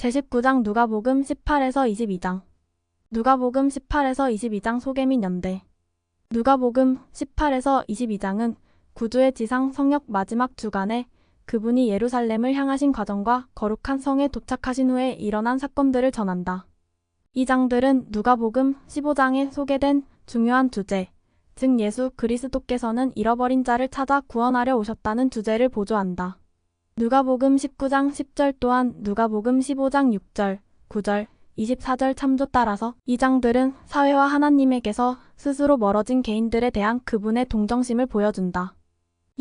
제19장 누가복음 18에서 22장. 누가복음 18에서 22장 소개 및 연대. 누가복음 18에서 22장은 구주의 지상 성역 마지막 주간에 그분이 예루살렘을 향하신 과정과 거룩한 성에 도착하신 후에 일어난 사건들을 전한다. 이 장들은 누가복음 15장에 소개된 중요한 주제, 즉 예수 그리스도께서는 잃어버린 자를 찾아 구원하려 오셨다는 주제를 보조한다. 누가복음 19장 10절 또한 누가복음 15장 6절, 9절, 24절 참조 따라서 이 장들은 사회와 하나님에게서 스스로 멀어진 개인들에 대한 그분의 동정심을 보여준다.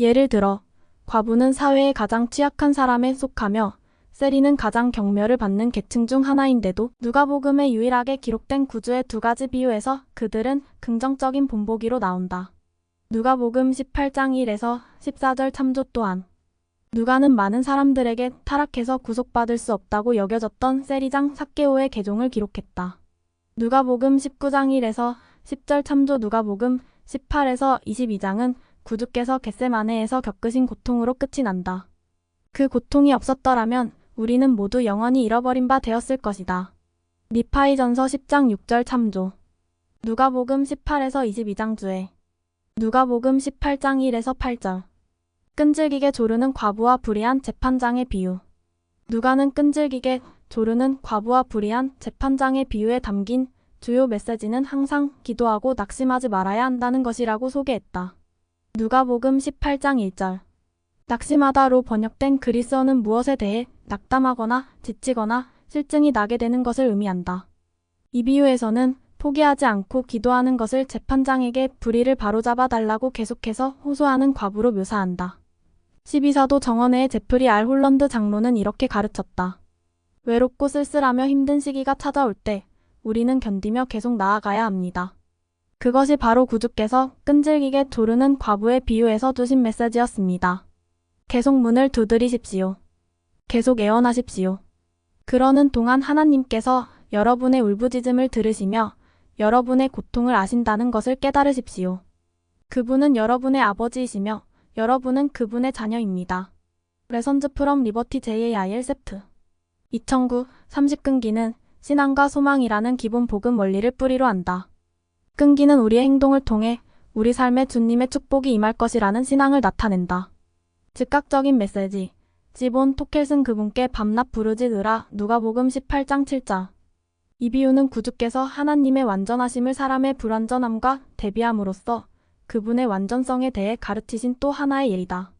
예를 들어 과부는 사회의 가장 취약한 사람에 속하며 세리는 가장 경멸을 받는 계층 중 하나인데도 누가복음에 유일하게 기록된 구주의 두 가지 비유에서 그들은 긍정적인 본보기로 나온다. 누가복음 18장 1에서 14절 참조 또한 누가는 많은 사람들에게 타락해서 구속받을 수 없다고 여겨졌던 세리장 삭개오의 개종을 기록했다. 누가복음 19장 1에서 10절 참조 누가복음 18에서 22장은 구주께서 겟세마네에서 겪으신 고통으로 끝이 난다. 그 고통이 없었더라면 우리는 모두 영원히 잃어버린 바 되었을 것이다. 니파이전서 10장 6절 참조. 누가복음 18에서 22장 주에. 누가복음 18장 1에서 8절. 끈질기게 조르는 과부와 불의한 재판장의 비유. 누가는 끈질기게 조르는 과부와 불의한 재판장의 비유에 담긴 주요 메시지는 항상 기도하고 낙심하지 말아야 한다는 것이라고 소개했다. 누가복음 18장 1절. 낙심하다로 번역된 그리스어는 무엇에 대해 낙담하거나 지치거나 실증이 나게 되는 것을 의미한다. 이 비유에서는 포기하지 않고 기도하는 것을 재판장에게 불의를 바로잡아 달라고 계속해서 호소하는 과부로 묘사한다. 12사도 정원회의 제프리 알 홀런드 장로는 이렇게 가르쳤다. 외롭고 쓸쓸하며 힘든 시기가 찾아올 때 우리는 견디며 계속 나아가야 합니다. 그것이 바로 구주께서 끈질기게 조르는 과부의 비유에서 주신 메시지였습니다. 계속 문을 두드리십시오. 계속 애원하십시오. 그러는 동안 하나님께서 여러분의 울부짖음을 들으시며 여러분의 고통을 아신다는 것을 깨달으십시오. 그분은 여러분의 아버지이시며 여러분은 그분의 자녀입니다. 레선즈 프롬 리버티 JAIL 세트 2009 30끈기는 신앙과 소망이라는 기본 복음 원리를 뿌리로 한다. 끈기는 우리의 행동을 통해 우리 삶에 주님의 축복이 임할 것이라는 신앙을 나타낸다. 즉각적인 메시지. 지본 토켈슨 그분께 밤낮 부르짖으라 누가복음 18장 7절. 이 비유는 구주께서 하나님의 완전하심을 사람의 불완전함과 대비함으로써 그분의 완전성에 대해 가르치신 또 하나의 예이다.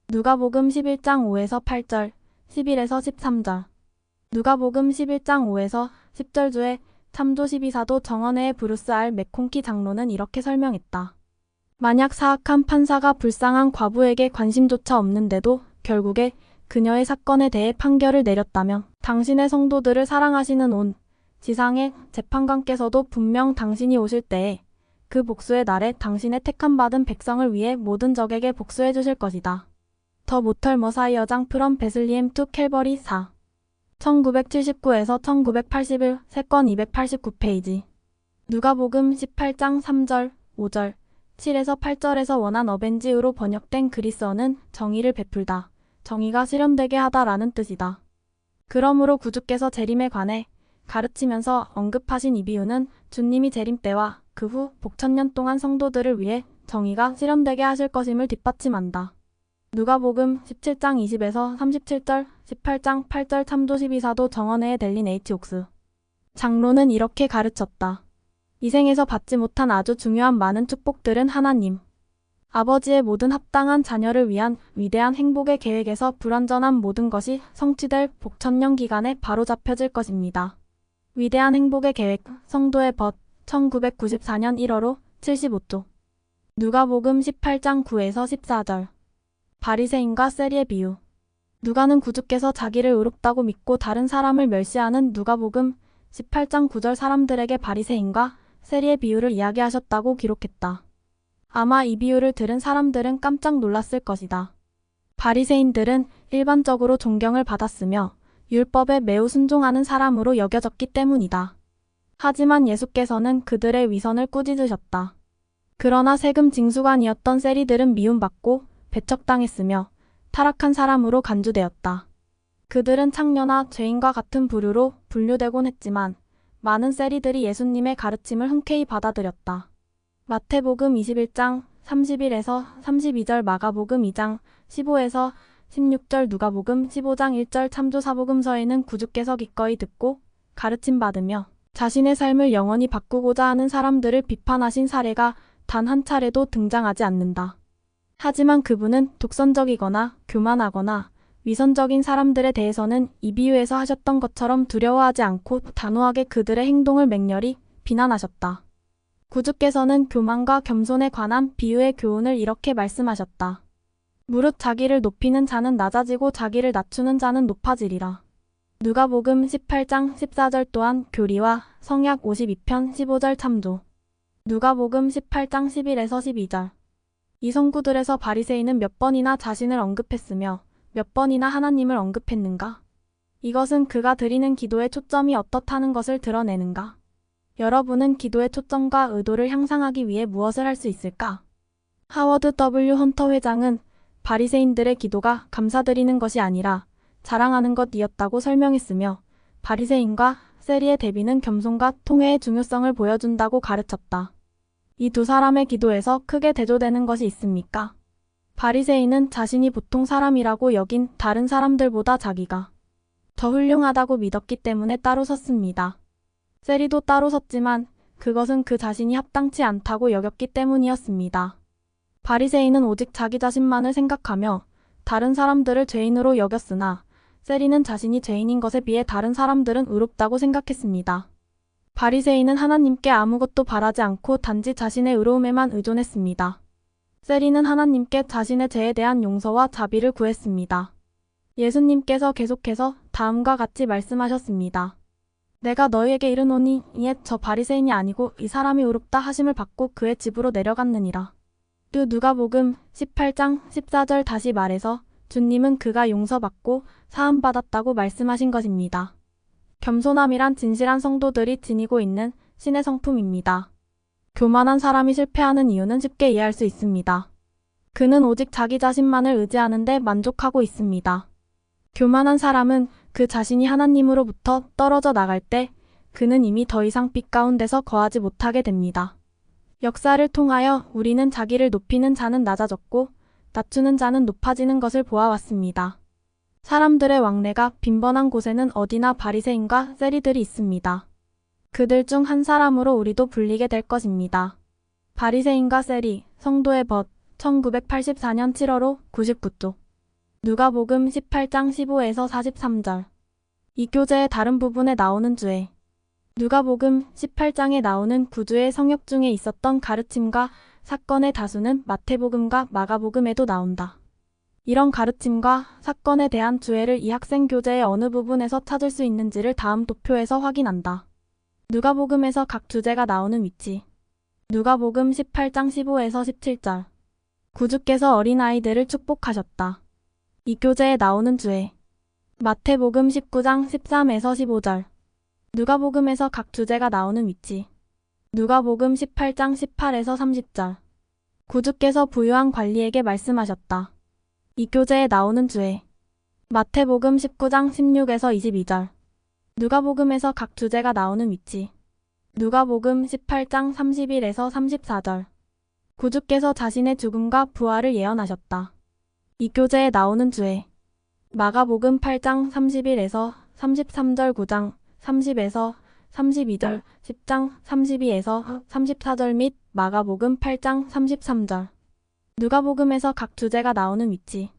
누가복음 11장 5에서 8절, 11에서 13절. 누가복음 11장 5에서 10절 주에 참조 12사도 정원회의 브루스 알 맥콩키 장로는 이렇게 설명했다. 만약 사악한 판사가 불쌍한 과부에게 관심조차 없는데도 결국에 그녀의 사건에 대해 판결을 내렸다면 당신의 성도들을 사랑하시는 온 지상의 재판관께서도 분명 당신이 오실 때에 그 복수의 날에 당신의 택함받은 백성을 위해 모든 적에게 복수해 주실 것이다. 더 모털 머사이어장 프롬 베슬리엠 투 캘버리 4 1979에서 1981 3건 289페이지. 누가복음 18장 3절, 5절, 7에서 8절에서 원한 어벤지으로 번역된 그리스어는 정의를 베풀다, 정의가 실현되게 하다라는 뜻이다. 그러므로 구주께서 재림에 관해 가르치면서 언급하신 이 비유는 주님이 재림 때와 그 후 복천년 동안 성도들을 위해 정의가 실현되게 하실 것임을 뒷받침한다. 누가복음 17장 20에서 37절, 18장 8절 참조 12사도 정원회의 델린 H. 옥스 장로는 이렇게 가르쳤다. 이 생에서 받지 못한 아주 중요한 많은 축복들은 하나님 아버지의 모든 합당한 자녀를 위한 위대한 행복의 계획에서 불완전한 모든 것이 성취될 복천년 기간에 바로잡혀질 것입니다. 위대한 행복의 계획, 성도의 벗, 1994년 1월호 75조. 누가복음 18장 9에서 14절. 바리새인과 세리의 비유. 누가는 구주께서 자기를 의롭다고 믿고 다른 사람을 멸시하는 누가복음 18장 9절 사람들에게 바리새인과 세리의 비유를 이야기하셨다고 기록했다. 아마 이 비유를 들은 사람들은 깜짝 놀랐을 것이다. 바리새인들은 일반적으로 존경을 받았으며 율법에 매우 순종하는 사람으로 여겨졌기 때문이다. 하지만 예수께서는 그들의 위선을 꾸짖으셨다. 그러나 세금 징수관이었던 세리들은 미움받고 배척당했으며 타락한 사람으로 간주되었다. 그들은 창녀나 죄인과 같은 부류로 분류되곤 했지만 많은 세리들이 예수님의 가르침을 흔쾌히 받아들였다. 마태복음 21장 31에서 32절, 마가복음 2장 15에서 16절, 누가복음 15장 1절 참조사복음서에는 구주께서 기꺼이 듣고 가르침받으며 자신의 삶을 영원히 바꾸고자 하는 사람들을 비판하신 사례가 단 한 차례도 등장하지 않는다. 하지만 그분은 독선적이거나 교만하거나 위선적인 사람들에 대해서는 이 비유에서 하셨던 것처럼 두려워하지 않고 단호하게 그들의 행동을 맹렬히 비난하셨다. 구주께서는 교만과 겸손에 관한 비유의 교훈을 이렇게 말씀하셨다. 무릇 자기를 높이는 자는 낮아지고 자기를 낮추는 자는 높아지리라. 누가복음 18장 14절 또한 교리와 성약 52편 15절 참조. 누가복음 18장 11에서 12절. 이 성구들에서 바리새인은 몇 번이나 자신을 언급했으며 몇 번이나 하나님을 언급했는가? 이것은 그가 드리는 기도의 초점이 어떻다는 것을 드러내는가? 여러분은 기도의 초점과 의도를 향상하기 위해 무엇을 할 수 있을까? 하워드 W. 헌터 회장은 바리새인들의 기도가 감사드리는 것이 아니라 자랑하는 것이었다고 설명했으며 바리새인과 세리의 대비는 겸손과 통회의 중요성을 보여준다고 가르쳤다. 이 두 사람의 기도에서 크게 대조되는 것이 있습니까? 바리새인은 자신이 보통 사람이라고 여긴 다른 사람들보다 자기가 더 훌륭하다고 믿었기 때문에 따로 섰습니다. 세리도 따로 섰지만 그것은 그 자신이 합당치 않다고 여겼기 때문이었습니다. 바리새인은 오직 자기 자신만을 생각하며 다른 사람들을 죄인으로 여겼으나 세리는 자신이 죄인인 것에 비해 다른 사람들은 의롭다고 생각했습니다. 바리새인은 하나님께 아무것도 바라지 않고 단지 자신의 의로움에만 의존했습니다. 세리는 하나님께 자신의 죄에 대한 용서와 자비를 구했습니다. 예수님께서 계속해서 다음과 같이 말씀하셨습니다. 내가 너희에게 이르노니 이에 저 바리새인이 아니고 이 사람이 의롭다 하심을 받고 그의 집으로 내려갔느니라. 또 누가복음 18장 14절 다시 말해서 주님은 그가 용서받고 사함받았다고 말씀하신 것입니다. 겸손함이란 진실한 성도들이 지니고 있는 신의 성품입니다. 교만한 사람이 실패하는 이유는 쉽게 이해할 수 있습니다. 그는 오직 자기 자신만을 의지하는 데 만족하고 있습니다. 교만한 사람은 그 자신이 하나님으로부터 떨어져 나갈 때 그는 이미 더 이상 빛 가운데서 거하지 못하게 됩니다. 역사를 통하여 우리는 자기를 높이는 자는 낮아졌고 낮추는 자는 높아지는 것을 보아왔습니다. 사람들의 왕래가 빈번한 곳에는 어디나 바리새인과 세리들이 있습니다. 그들 중 한 사람으로 우리도 불리게 될 것입니다. 바리새인과 세리, 성도의 벗, 1984년 7월 99쪽. 누가복음 18장 15에서 43절. 이 교재의 다른 부분에 나오는 주의. 누가복음 18장에 나오는 구주의 성역 중에 있었던 가르침과 사건의 다수는 마태복음과 마가복음에도 나온다. 이런 가르침과 사건에 대한 주해를 이 학생 교재의 어느 부분에서 찾을 수 있는지를 다음 도표에서 확인한다. 누가복음에서 각 주제가 나오는 위치. 누가복음 18장 15에서 17절. 구주께서 어린아이들을 축복하셨다. 이 교재에 나오는 주해. 마태복음 19장 13에서 15절. 누가복음에서 각 주제가 나오는 위치. 누가복음 18장 18에서 30절. 구주께서 부유한 관리에게 말씀하셨다. 이 교재에 나오는 주해. 마태복음 19장 16에서 22절. 누가복음에서 각 주제가 나오는 위치. 누가복음 18장 31에서 34절. 구주께서 자신의 죽음과 부활을 예언하셨다. 이 교재에 나오는 주해. 마가복음 8장 31에서 33절, 9장 30에서 32절, 10장 32에서 34절 및 마가복음 8장 33절. 누가복음에서 각 주제가 나오는 위치.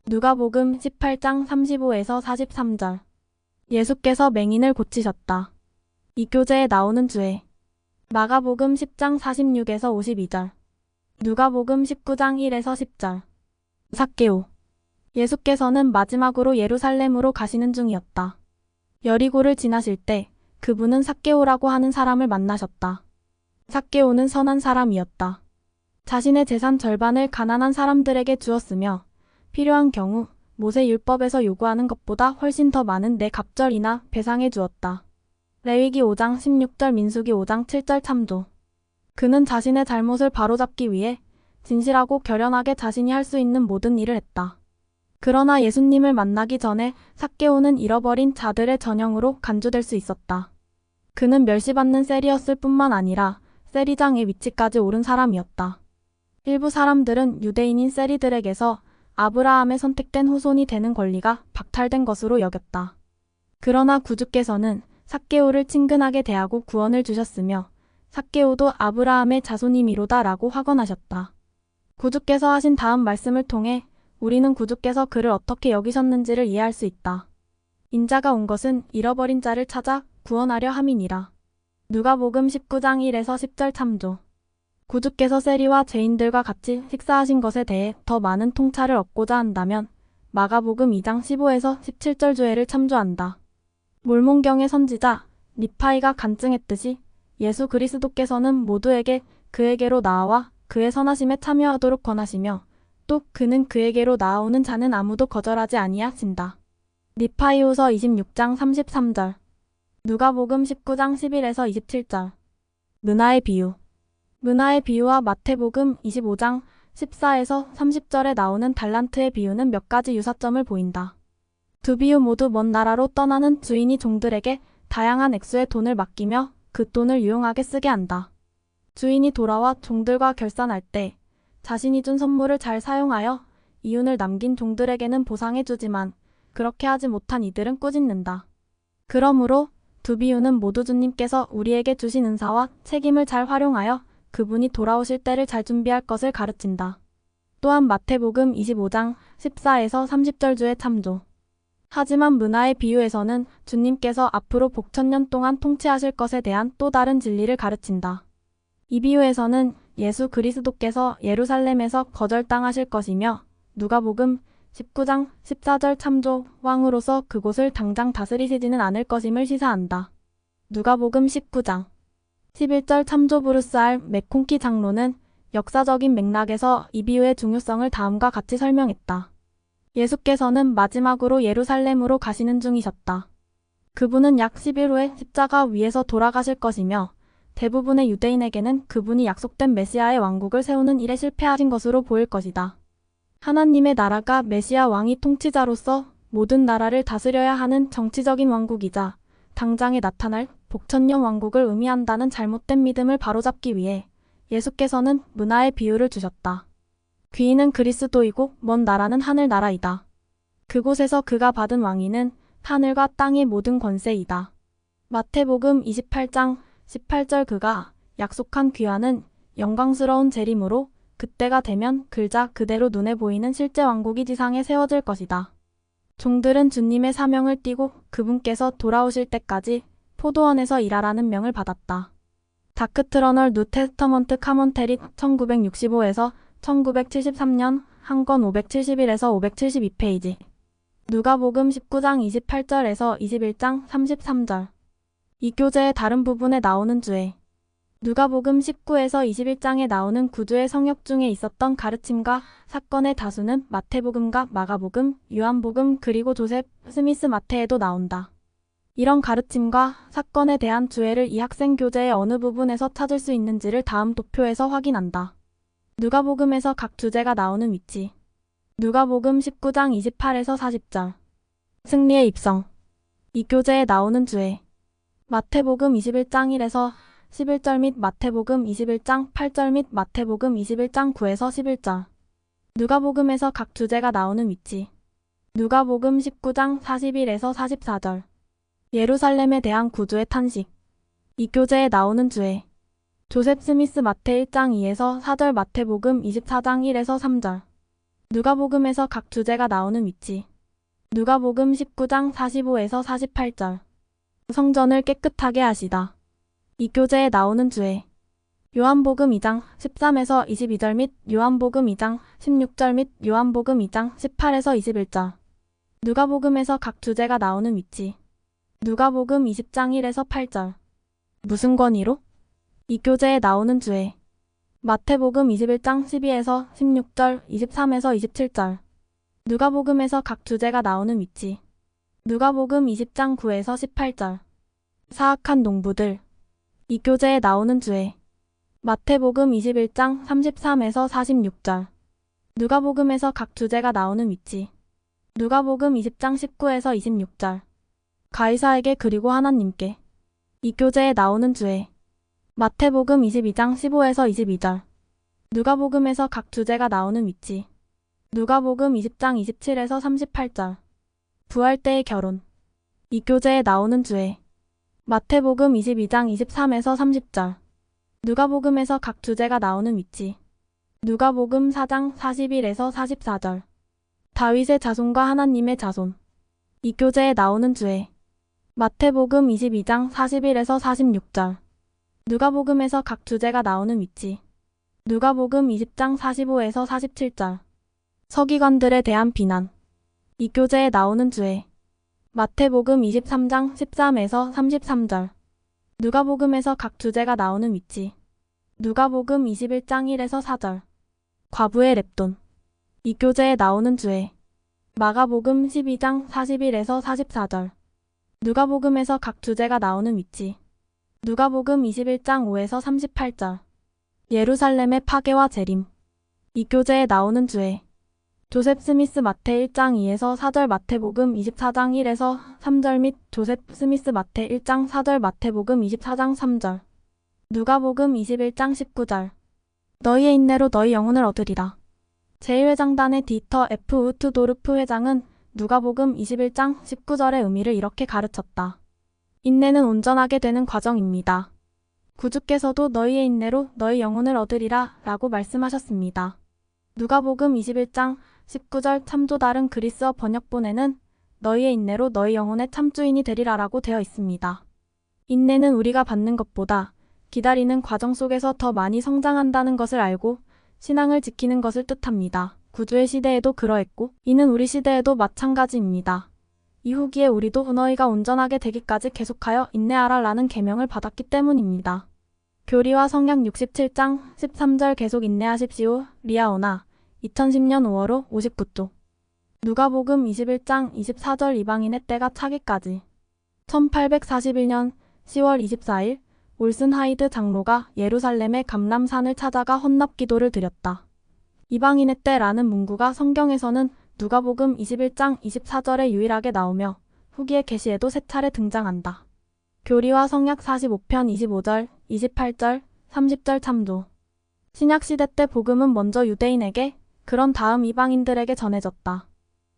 누가복음 18장 35에서 43절. 예수께서 맹인을 고치셨다. 이 교재에 나오는 주해. 마가복음 10장 46에서 52절. 누가복음 19장 1에서 10절. 삭개오. 예수께서는 마지막으로 예루살렘으로 가시는 중이었다. 여리고를 지나실 때 그분은 삭개오라고 하는 사람을 만나셨다. 삭개오는 선한 사람이었다. 자신의 재산 절반을 가난한 사람들에게 주었으며 필요한 경우 모세 율법에서 요구하는 것보다 훨씬 더 많은 내 갑절이나 배상해 주었다. 레위기 5장 16절, 민수기 5장 7절 참조. 그는 자신의 잘못을 바로잡기 위해 진실하고 결연하게 자신이 할 수 있는 모든 일을 했다. 그러나 예수님을 만나기 전에 삭개오는 잃어버린 자들의 전형으로 간주될 수 있었다. 그는 멸시받는 셀이었을 뿐만 아니라 세리장의 위치까지 오른 사람이었다. 일부 사람들은 유대인인 세리들에게서 아브라함의 선택된 후손이 되는 권리가 박탈된 것으로 여겼다. 그러나 구주께서는 삭개오를 친근하게 대하고 구원을 주셨으며 삭개오도 아브라함의 자손이미로다 라고 확언하셨다. 구주께서 하신 다음 말씀을 통해 우리는 구주께서 그를 어떻게 여기셨는지를 이해할 수 있다. 인자가 온 것은 잃어버린 자를 찾아 구원하려 함이니라. 누가복음 19장 1에서 10절 참조. 구주께서 세리와 죄인들과 같이 식사하신 것에 대해 더 많은 통찰을 얻고자 한다면 마가복음 2장 15에서 17절 주애를 참조한다. 몰몬경의 선지자 니파이가 간증했듯이 예수 그리스도께서는 모두에게 그에게로 나아와 그의 선하심에 참여하도록 권하시며 또 그는 그에게로 나아오는 자는 아무도 거절하지 아니하신다. 니파이후서 26장 33절. 누가복음 19장 11에서 27절. 문화의 비유. 문화의 비유와 마태복음 25장 14에서 30절에 나오는 달란트의 비유는 몇 가지 유사점을 보인다. 두 비유 모두 먼 나라로 떠나는 주인이 종들에게 다양한 액수의 돈을 맡기며 그 돈을 유용하게 쓰게 한다. 주인이 돌아와 종들과 결산할 때 자신이 준 선물을 잘 사용하여 이윤을 남긴 종들에게는 보상해주지만 그렇게 하지 못한 이들은 꾸짖는다. 그러므로 두 비유는 모두 주님께서 우리에게 주신 은사와 책임을 잘 활용하여 그분이 돌아오실 때를 잘 준비할 것을 가르친다. 또한 마태복음 25장 14에서 30절 주의 참조. 하지만 문화의 비유에서는 주님께서 앞으로 복천년 동안 통치하실 것에 대한 또 다른 진리를 가르친다. 이 비유에서는 예수 그리스도께서 예루살렘에서 거절당하실 것이며 누가복음 19장 14절 참조 왕으로서 그곳을 당장 다스리시지는 않을 것임을 시사한다. 누가복음 19장 11절 참조 브루스 알 맥콩키 장로는 역사적인 맥락에서 이 비유의 중요성을 다음과 같이 설명했다. 예수께서는 마지막으로 예루살렘으로 가시는 중이셨다. 그분은 약 10일 후에 십자가 위에서 돌아가실 것이며 대부분의 유대인에게는 그분이 약속된 메시아의 왕국을 세우는 일에 실패하신 것으로 보일 것이다. 하나님의 나라가 메시아 왕이 통치자로서 모든 나라를 다스려야 하는 정치적인 왕국이자 당장에 나타날 복천년 왕국을 의미한다는 잘못된 믿음을 바로잡기 위해 예수께서는 문화의 비유를 주셨다. 귀인은 그리스도이고 먼 나라는 하늘나라이다. 그곳에서 그가 받은 왕위는 하늘과 땅의 모든 권세이다. 마태복음 28장 18절 그가 약속한 귀환은 영광스러운 재림으로 그때가 되면 글자 그대로 눈에 보이는 실제 왕국이 지상에 세워질 것이다. 종들은 주님의 사명을 띠고 그분께서 돌아오실 때까지 포도원에서 일하라는 명을 받았다. 다크트러널 뉴 테스터먼트 카몬테리 1965에서 1973년 한 권 571에서 572페이지. 누가복음 19장 28절에서 21장 33절. 이 교재의 다른 부분에 나오는 주에 누가복음 19에서 21장에 나오는 구주의 성역 중에 있었던 가르침과 사건의 다수는 마태복음과 마가복음, 요한복음 그리고 조셉 스미스 마태에도 나온다. 이런 가르침과 사건에 대한 주해를 이 학생 교재의 어느 부분에서 찾을 수 있는지를 다음 도표에서 확인한다. 누가복음에서 각 주제가 나오는 위치. 누가복음 19장 28에서 40절. 승리의 입성. 이 교재에 나오는 주해. 마태복음 21장 1에서 11절 및 마태복음 21장 8절 및 마태복음 21장 9에서 11절. 누가복음에서 각 주제가 나오는 위치. 누가복음 19장 41에서 44절. 예루살렘에 대한 구주의 탄식. 이 교재에 나오는 주해. 조셉 스미스 마태 1장 2에서 4절 마태복음 24장 1에서 3절. 누가복음에서 각 주제가 나오는 위치. 누가복음 19장 45에서 48절. 성전을 깨끗하게 하시다. 이 교재에 나오는 주해. 요한복음 2장 13에서 22절 및 요한복음 2장 16절 및 요한복음 2장 18에서 21절. 누가복음에서 각 주제가 나오는 위치. 누가복음 20장 1에서 8절. 무슨 권위로? 이 교재에 나오는 주해. 마태복음 21장 12에서 16절, 23에서 27절. 누가복음에서 각 주제가 나오는 위치. 누가복음 20장 9에서 18절. 사악한 농부들. 이 교재에 나오는 주해. 마태복음 21장 33에서 46절. 누가복음에서 각 주제가 나오는 위치. 누가복음 20장 19에서 26절. 가이사에게 그리고 하나님께. 이 교재에 나오는 주에. 마태복음 22장 15에서 22절. 누가복음에서 각 주제가 나오는 위치. 누가복음 20장 27에서 38절. 부활 때의 결혼. 이 교재에 나오는 주에. 마태복음 22장 23에서 30절. 누가복음에서 각 주제가 나오는 위치. 누가복음 4장 41에서 44절. 다윗의 자손과 하나님의 자손. 이 교재에 나오는 주에. 마태복음 22장 41에서 46절. 누가복음에서 각 주제가 나오는 위치. 누가복음 20장 45에서 47절. 서기관들에 대한 비난. 이 교재에 나오는 주에. 마태복음 23장 13에서 33절. 누가복음에서 각 주제가 나오는 위치. 누가복음 21장 1에서 4절. 과부의 렙돈. 이 교재에 나오는 주에. 마가복음 12장 41에서 44절. 누가복음에서 각 주제가 나오는 위치. 누가복음 21장 5에서 38절. 예루살렘의 파괴와 재림. 이 교재에 나오는 주에. 조셉 스미스 마태 1장 2에서 4절 마태복음 24장 1에서 3절 및 조셉 스미스 마태 1장 4절 마태복음 24장 3절. 누가복음 21장 19절. 너희의 인내로 너희 영혼을 얻으리라. 제1회장단의 디터 F. 우트도르프 회장은 누가복음 21장 19절의 의미를 이렇게 가르쳤다. 인내는 온전하게 되는 과정입니다. 구주께서도 너희의 인내로 너희 영혼을 얻으리라 라고 말씀하셨습니다. 누가복음 21장 19절 참조 다른 그리스어 번역본에는 너희의 인내로 너희 영혼의 참주인이 되리라 라고 되어 있습니다. 인내는 우리가 받는 것보다 기다리는 과정 속에서 더 많이 성장한다는 것을 알고 신앙을 지키는 것을 뜻합니다. 구주의 시대에도 그러했고 이는 우리 시대에도 마찬가지입니다. 이 후기에 우리도 너희가 온전하게 되기까지 계속하여 인내하라 라는 계명을 받았기 때문입니다. 교리와 성약 67장 13절 계속 인내하십시오. 리아오나 2010년 5월 59쪽. 누가복음 21장 24절 이방인의 때가 차기까지. 1841년 10월 24일 올슨 하이드 장로가 예루살렘의 감람산을 찾아가 헌납 기도를 드렸다. 이방인의 때라는 문구가 성경에서는 누가복음 21장 24절에 유일하게 나오며 후기의 계시에도 세 차례 등장한다. 교리와 성약 45편 25절, 28절, 30절 참조. 신약시대 때 복음은 먼저 유대인에게 그런 다음 이방인들에게 전해졌다.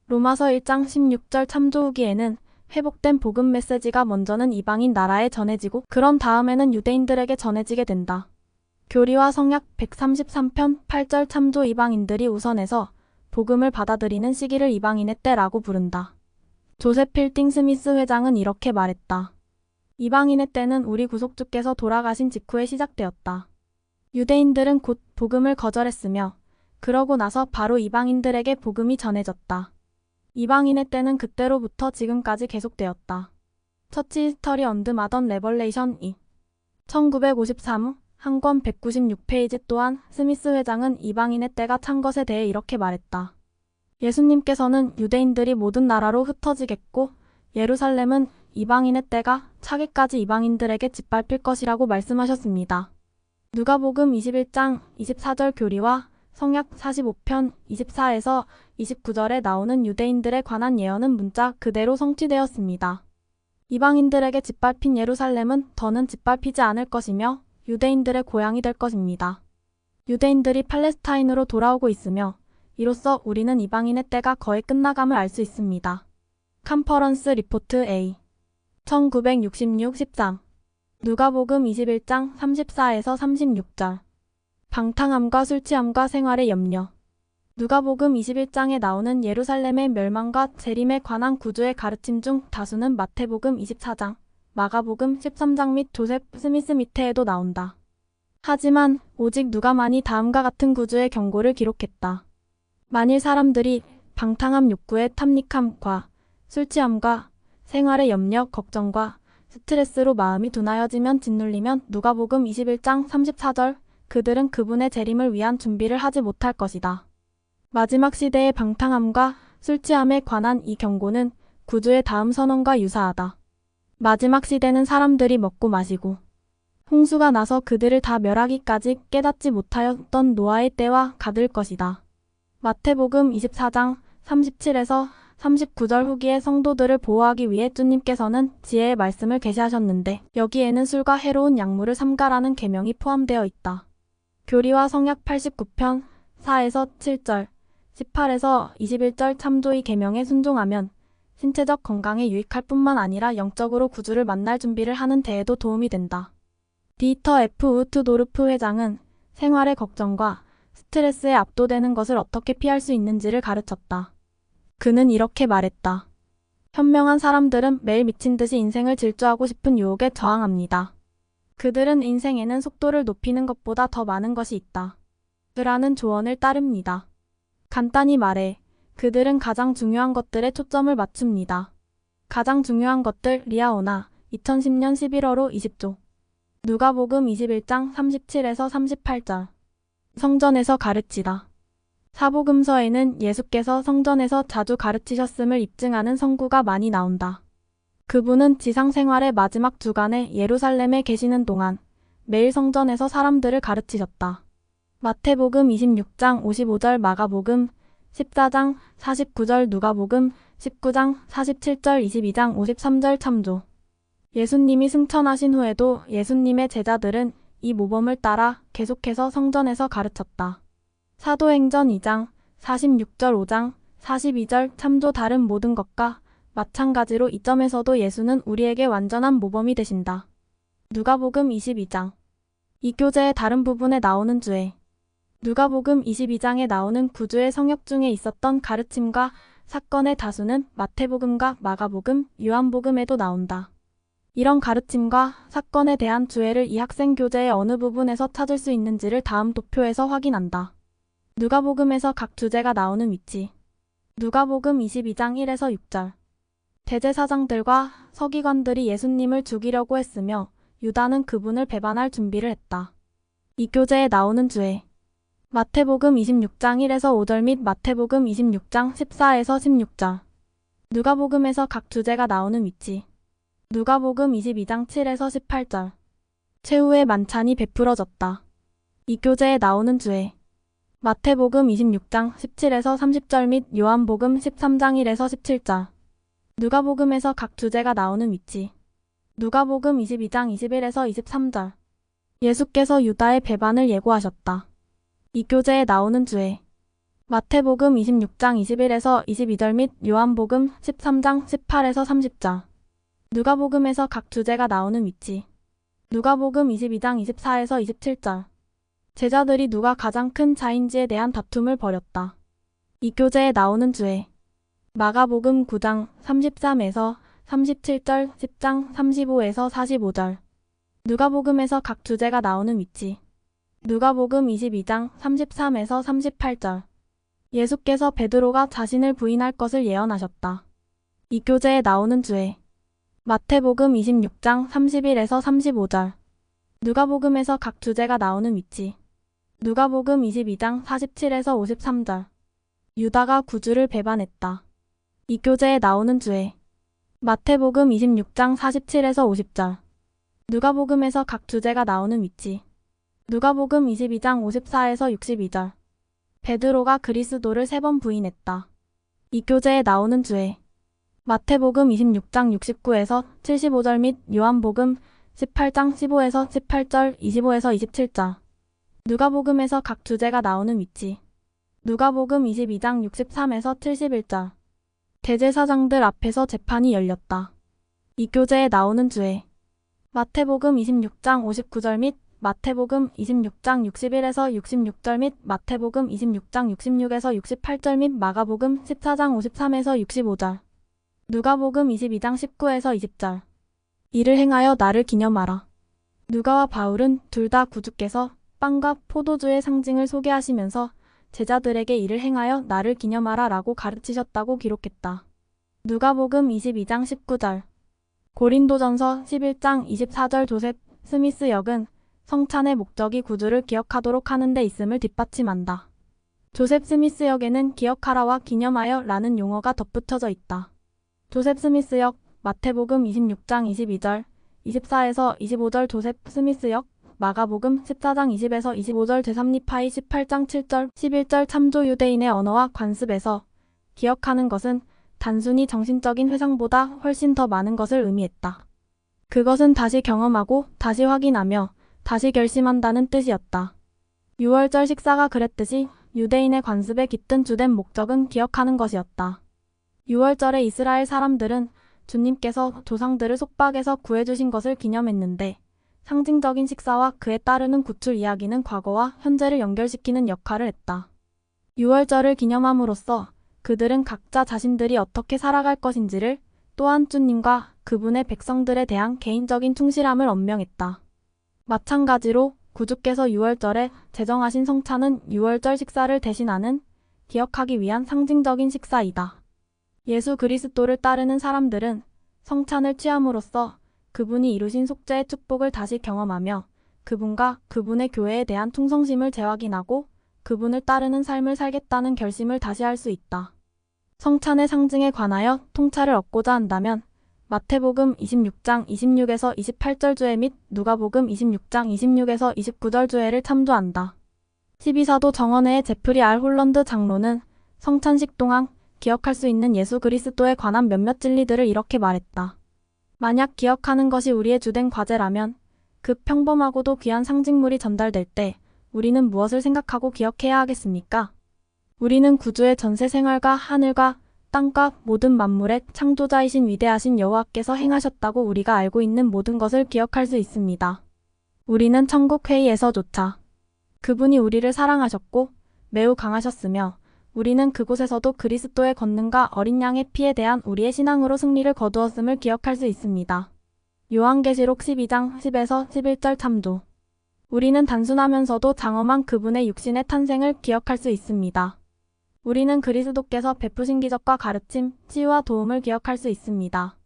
로마서 1장 16절 참조 후기에는 회복된 복음 메시지가 먼저는 이방인 나라에 전해지고 그런 다음에는 유대인들에게 전해지게 된다. 교리와 성약 133편 8절 참조 이방인들이 우선해서 복음을 받아들이는 시기를 이방인의 때라고 부른다. 조셉 필딩 스미스 회장은 이렇게 말했다. 이방인의 때는 우리 구속주께서 돌아가신 직후에 시작되었다. 유대인들은 곧 복음을 거절했으며 그러고 나서 바로 이방인들에게 복음이 전해졌다. 이방인의 때는 그때로부터 지금까지 계속되었다. 처치 히스터리 언드 마던 레벌레이션 2 1953 한 권 196페이지 또한 스미스 회장은 이방인의 때가 찬 것에 대해 이렇게 말했다. 예수님께서는 유대인들이 모든 나라로 흩어지겠고 예루살렘은 이방인의 때가 차기까지 이방인들에게 짓밟힐 것이라고 말씀하셨습니다. 누가복음 21장 24절 교리와 성약 45편 24에서 29절에 나오는 유대인들에 관한 예언은 문자 그대로 성취되었습니다. 이방인들에게 짓밟힌 예루살렘은 더는 짓밟히지 않을 것이며 유대인들의 고향이 될 것입니다. 유대인들이 팔레스타인으로 돌아오고 있으며 이로써 우리는 이방인의 때가 거의 끝나감을 알 수 있습니다. 컨퍼런스 리포트 A 1966-13 누가복음 21장 34에서 36절 방탕함과 술취함과 생활의 염려. 누가복음 21장에 나오는 예루살렘의 멸망과 재림에 관한 구주의 가르침 중 다수는 마태복음 24장, 마가복음 13장 및 조셉 스미스 밑에에도 나온다. 하지만 오직 누가만이 다음과 같은 구주의 경고를 기록했다. 만일 사람들이 방탕함 욕구의 탐닉함과 술취함과 생활의 염려, 걱정과 스트레스로 마음이 둔하여지면 짓눌리면 누가복음 21장 34절 그들은 그분의 재림을 위한 준비를 하지 못할 것이다. 마지막 시대의 방탕함과 술취함에 관한 이 경고는 구주의 다음 선언과 유사하다. 마지막 시대는 사람들이 먹고 마시고 홍수가 나서 그들을 다 멸하기까지 깨닫지 못하였던 노아의 때와 같을 것이다. 마태복음 24장 37에서 39절 후기에 성도들을 보호하기 위해 주님께서는 지혜의 말씀을 계시하셨는데 여기에는 술과 해로운 약물을 삼가라는 계명이 포함되어 있다. 교리와 성약 89편 4에서 7절, 18에서 21절 참조 이 계명에 순종하면 신체적 건강에 유익할 뿐만 아니라 영적으로 구주를 만날 준비를 하는 데에도 도움이 된다. 디터 F. 우트도르프 회장은 생활의 걱정과 스트레스에 압도되는 것을 어떻게 피할 수 있는지를 가르쳤다. 그는 이렇게 말했다. 현명한 사람들은 매일 미친 듯이 인생을 질주하고 싶은 유혹에 저항합니다. 그들은 인생에는 속도를 높이는 것보다 더 많은 것이 있다. 라는 조언을 따릅니다. 간단히 말해 그들은 가장 중요한 것들에 초점을 맞춥니다. 가장 중요한 것들 리아오나 2010년 11월호 20조 누가복음 21장 37에서 38절 성전에서 가르치다. 사복음서에는 예수께서 성전에서 자주 가르치셨음을 입증하는 성구가 많이 나온다. 그분은 지상생활의 마지막 주간에 예루살렘에 계시는 동안 매일 성전에서 사람들을 가르치셨다. 마태복음 26장 55절, 마가복음 14장 49절, 누가복음 19장 47절, 22장 53절 참조. 예수님이 승천하신 후에도 예수님의 제자들은 이 모범을 따라 계속해서 성전에서 가르쳤다. 사도행전 2장 46절, 5장 42절 참조. 다른 모든 것과 마찬가지로 이 점에서도 예수는 우리에게 완전한 모범이 되신다. 누가복음 22장 이 교재의 다른 부분에 나오는 주에 누가복음 22장에 나오는 구주의 성역 중에 있었던 가르침과 사건의 다수는 마태복음과 마가복음, 요한복음에도 나온다. 이런 가르침과 사건에 대한 주해를 이 학생 교재의 어느 부분에서 찾을 수 있는지를 다음 도표에서 확인한다. 누가복음에서 각 주제가 나오는 위치. 누가복음 22장 1에서 6절. 대제사장들과 서기관들이 예수님을 죽이려고 했으며 유다는 그분을 배반할 준비를 했다. 이 교재에 나오는 주해. 마태복음 26장 1에서 5절 및 마태복음 26장 14에서 16절. 누가복음에서 각 주제가 나오는 위치. 누가복음 22장 7에서 18절. 최후의 만찬이 베풀어졌다. 이 교재에 나오는 주해. 마태복음 26장 17에서 30절 및 요한복음 13장 1에서 17절. 누가복음에서 각 주제가 나오는 위치. 누가복음 22장 21에서 23절. 예수께서 유다의 배반을 예고하셨다. 이 교재에 나오는 주해. 마태복음 26장 21에서 22절 및 요한복음 13장 18에서 30절. 누가복음에서 각 주제가 나오는 위치. 누가복음 22장 24에서 27절. 제자들이 누가 가장 큰 자인지에 대한 다툼을 벌였다. 이 교재에 나오는 주해. 마가복음 9장 33에서 37절, 10장 35에서 45절. 누가복음에서 각 주제가 나오는 위치. 누가복음 22장 33에서 38절. 예수께서 베드로가 자신을 부인할 것을 예언하셨다. 이 교재에 나오는 주해. 마태복음 26장 31에서 35절. 누가복음에서 각 주제가 나오는 위치. 누가복음 22장 47에서 53절. 유다가 구주를 배반했다. 이 교재에 나오는 주해. 마태복음 26장 47에서 50절. 누가복음에서 각 주제가 나오는 위치. 누가복음 22장 54에서 62절. 베드로가 그리스도를 3번 부인했다. 이 교재에 나오는 주해. 마태복음 26장 69에서 75절 및 요한복음 18장 15에서 18절, 25에서 27절. 누가복음에서 각 주제가 나오는 위치. 누가복음 22장 63에서 71절. 대제사장들 앞에서 재판이 열렸다. 이 교재에 나오는 주해. 마태복음 26장 59절 및 마태복음 26장 61에서 66절 및 마태복음 26장 66에서 68절 및 마가복음 14장 53에서 65절. 누가복음 22장 19에서 20절. 이를 행하여 나를 기념하라. 누가와 바울은 둘 다 구주께서 빵과 포도주의 상징을 소개하시면서 제자들에게 이를 행하여 나를 기념하라 라고 가르치셨다고 기록했다. 누가복음 22장 19절. 고린도전서 11장 24절. 조셉 스미스 역은 성찬의 목적이 구주를 기억하도록 하는 데 있음을 뒷받침한다. 조셉 스미스 역에는 기억하라와 기념하여 라는 용어가 덧붙여져 있다. 조셉 스미스 역, 마태복음 26장 22절, 24에서 25절. 조셉 스미스 역, 마가복음 14장 20에서 25절. 제3리파이 18장 7절, 11절. 참조. 유대인의 언어와 관습에서 기억하는 것은 단순히 정신적인 회상보다 훨씬 더 많은 것을 의미했다. 그것은 다시 경험하고 다시 확인하며 다시 결심한다는 뜻이었다. 유월절 식사가 그랬듯이 유대인의 관습의 깃든 주된 목적은 기억하는 것이었다. 유월절에 이스라엘 사람들은 주님께서 조상들을 속박에서 구해주신 것을 기념했는데 상징적인 식사와 그에 따르는 구출 이야기는 과거와 현재를 연결시키는 역할을 했다. 유월절을 기념함으로써 그들은 각자 자신들이 어떻게 살아갈 것인지를 또한 주님과 그분의 백성들에 대한 개인적인 충실함을 언명했다. 마찬가지로 구주께서 유월절에 제정하신 성찬은 유월절 식사를 대신하는 기억하기 위한 상징적인 식사이다. 예수 그리스도를 따르는 사람들은 성찬을 취함으로써 그분이 이루신 속죄의 축복을 다시 경험하며 그분과 그분의 교회에 대한 충성심을 재확인하고 그분을 따르는 삶을 살겠다는 결심을 다시 할 수 있다. 성찬의 상징에 관하여 통찰을 얻고자 한다면 마태복음 26장 26에서 28절 주에 및 누가복음 26장 26에서 29절 주에를 참조한다. 12사도 정원회의 제프리 R 홀런드 장로는 성찬식 동안 기억할 수 있는 예수 그리스도에 관한 몇몇 진리들을 이렇게 말했다. 만약 기억하는 것이 우리의 주된 과제라면 그 평범하고도 귀한 상징물이 전달될 때 우리는 무엇을 생각하고 기억해야 하겠습니까? 우리는 구주의 전세 생활과 하늘과 땅과 모든 만물의 창조자이신 위대하신 여호와께서 행하셨다고 우리가 알고 있는 모든 것을 기억할 수 있습니다. 우리는 천국 회의에서조차 그분이 우리를 사랑하셨고 매우 강하셨으며 우리는 그곳에서도 그리스도의 권능과 어린 양의 피에 대한 우리의 신앙으로 승리를 거두었음을 기억할 수 있습니다. 요한계시록 12장 10에서 11절 참조. 우리는 단순하면서도 장엄한 그분의 육신의 탄생을 기억할 수 있습니다. 우리는 그리스도께서 베푸신 기적과 가르침, 치유와 도움을 기억할 수 있습니다.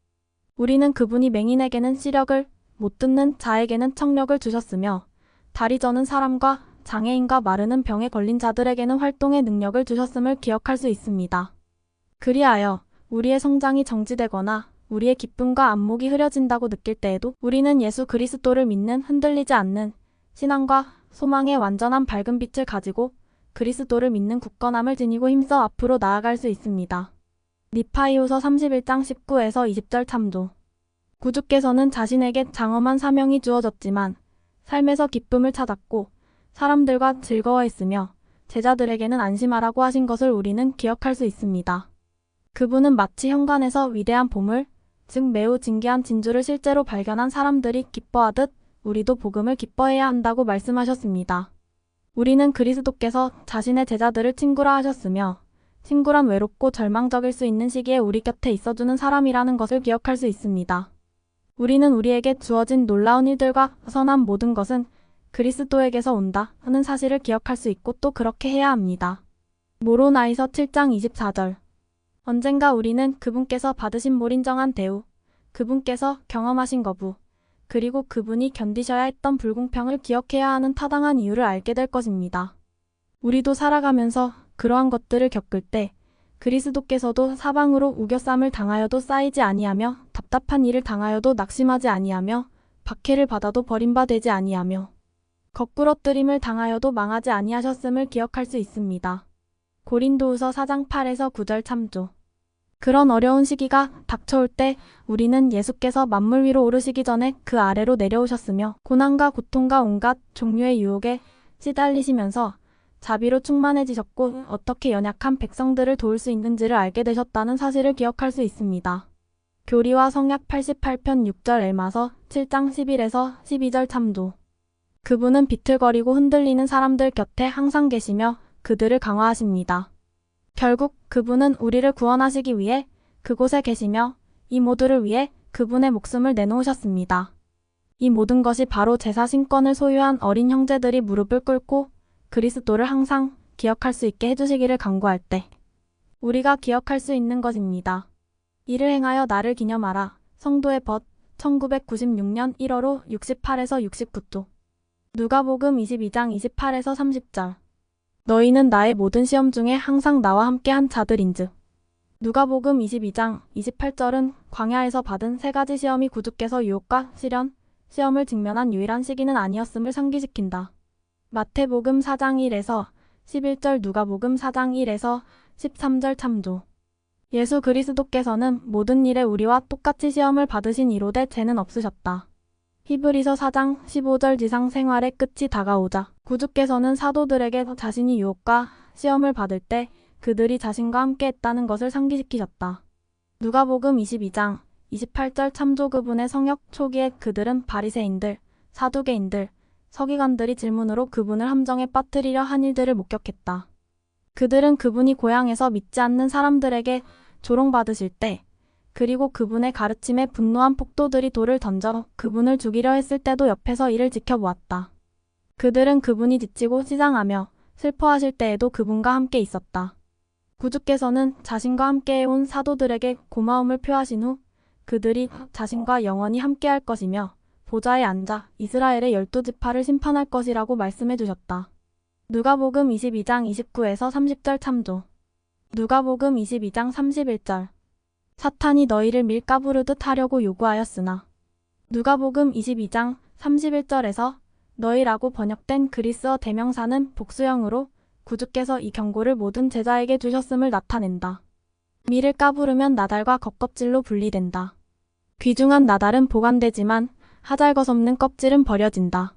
우리는 그분이 맹인에게는 시력을, 못 듣는 자에게는 청력을 주셨으며 다리 저는 사람과 장애인과 마르는 병에 걸린 자들에게는 활동의 능력을 주셨음을 기억할 수 있습니다. 그리하여 우리의 성장이 정지되거나 우리의 기쁨과 안목이 흐려진다고 느낄 때에도 우리는 예수 그리스도를 믿는 흔들리지 않는 신앙과 소망의 완전한 밝은 빛을 가지고 그리스도를 믿는 굳건함을 지니고 힘써 앞으로 나아갈 수 있습니다. 니파이오서 31장 19에서 20절 참조. 구주께서는 자신에게 장엄한 사명이 주어졌지만 삶에서 기쁨을 찾았고 사람들과 즐거워했으며 제자들에게는 안심하라고 하신 것을 우리는 기억할 수 있습니다. 그분은 마치 현관에서 위대한 보물, 즉 매우 진귀한 진주를 실제로 발견한 사람들이 기뻐하듯 우리도 복음을 기뻐해야 한다고 말씀하셨습니다. 우리는 그리스도께서 자신의 제자들을 친구라 하셨으며 친구란 외롭고 절망적일 수 있는 시기에 우리 곁에 있어주는 사람이라는 것을 기억할 수 있습니다. 우리는 우리에게 주어진 놀라운 일들과 선한 모든 것은 그리스도에게서 온다 하는 사실을 기억할 수 있고 또 그렇게 해야 합니다. 모로나이서 7장 24절. 언젠가 우리는 그분께서 받으신 몰인정한 대우, 그분께서 경험하신 거부, 그리고 그분이 견디셔야 했던 불공평을 기억해야 하는 타당한 이유를 알게 될 것입니다. 우리도 살아가면서 그러한 것들을 겪을 때 그리스도께서도 사방으로 우겨쌈을 당하여도 쌓이지 아니하며 답답한 일을 당하여도 낙심하지 아니하며 박해를 받아도 버림받지 아니하며 거꾸러뜨림을 당하여도 망하지 아니하셨음을 기억할 수 있습니다. 고린도후서 4장 8에서 9절 참조. 그런 어려운 시기가 닥쳐올 때 우리는 예수께서 만물 위로 오르시기 전에 그 아래로 내려오셨으며 고난과 고통과 온갖 종류의 유혹에 시달리시면서 자비로 충만해지셨고 어떻게 연약한 백성들을 도울 수 있는지를 알게 되셨다는 사실을 기억할 수 있습니다. 교리와 성약 88편 6절 엘마서 7장 11에서 12절 참조. 그분은 비틀거리고 흔들리는 사람들 곁에 항상 계시며 그들을 강화하십니다. 결국 그분은 우리를 구원하시기 위해 그곳에 계시며 이 모두를 위해 그분의 목숨을 내놓으셨습니다. 이 모든 것이 바로 제사신권을 소유한 어린 형제들이 무릎을 꿇고 그리스도를 항상 기억할 수 있게 해주시기를 간구할 때 우리가 기억할 수 있는 것입니다. 이를 행하여 나를 기념하라. 성도의 벗 1996년 1월호 68에서 69조. 누가복음 22장 28에서 30절. 너희는 나의 모든 시험 중에 항상 나와 함께 한 자들인즉. 누가복음 22장 28절은 광야에서 받은 세 가지 시험이 구주께서 유혹과 시련, 시험을 직면한 유일한 시기는 아니었음을 상기시킨다. 마태복음 4장 1에서 11절, 누가복음 4장 1에서 13절 참조. 예수 그리스도께서는 모든 일에 우리와 똑같이 시험을 받으신 이로되 죄는 없으셨다. 히브리서 4장 15절 지상 생활의 끝이 다가오자 구주께서는 사도들에게 자신이 유혹과 시험을 받을 때 그들이 자신과 함께 했다는 것을 상기시키셨다. 누가복음 22장 28절 참조 그분의 성역 초기에 그들은 바리새인들, 사두개인들, 서기관들이 질문으로 그분을 함정에 빠뜨리려 한 일들을 목격했다. 그들은 그분이 고향에서 믿지 않는 사람들에게 조롱받으실 때 그리고 그분의 가르침에 분노한 폭도들이 돌을 던져 그분을 죽이려 했을 때도 옆에서 이를 지켜보았다. 그들은 그분이 지치고 시장하며 슬퍼하실 때에도 그분과 함께 있었다. 구주께서는 자신과 함께 해온 사도들에게 고마움을 표하신 후 그들이 자신과 영원히 함께할 것이며 보좌에 앉아 이스라엘의 12지파를 심판할 것이라고 말씀해 주셨다. 누가복음 22장 29에서 30절 참조. 누가복음 22장 31절. 사탄이 너희를 밀가부르듯 하려고 요구하였으나. 누가복음 22장 31절에서 너희라고 번역된 그리스어 대명사는 복수형으로 구주께서 이 경고를 모든 제자에게 주셨음을 나타낸다. 밀을 까부르면 나달과 겉껍질로 분리된다. 귀중한 나달은 보관되지만 하잘것없는 껍질은 버려진다.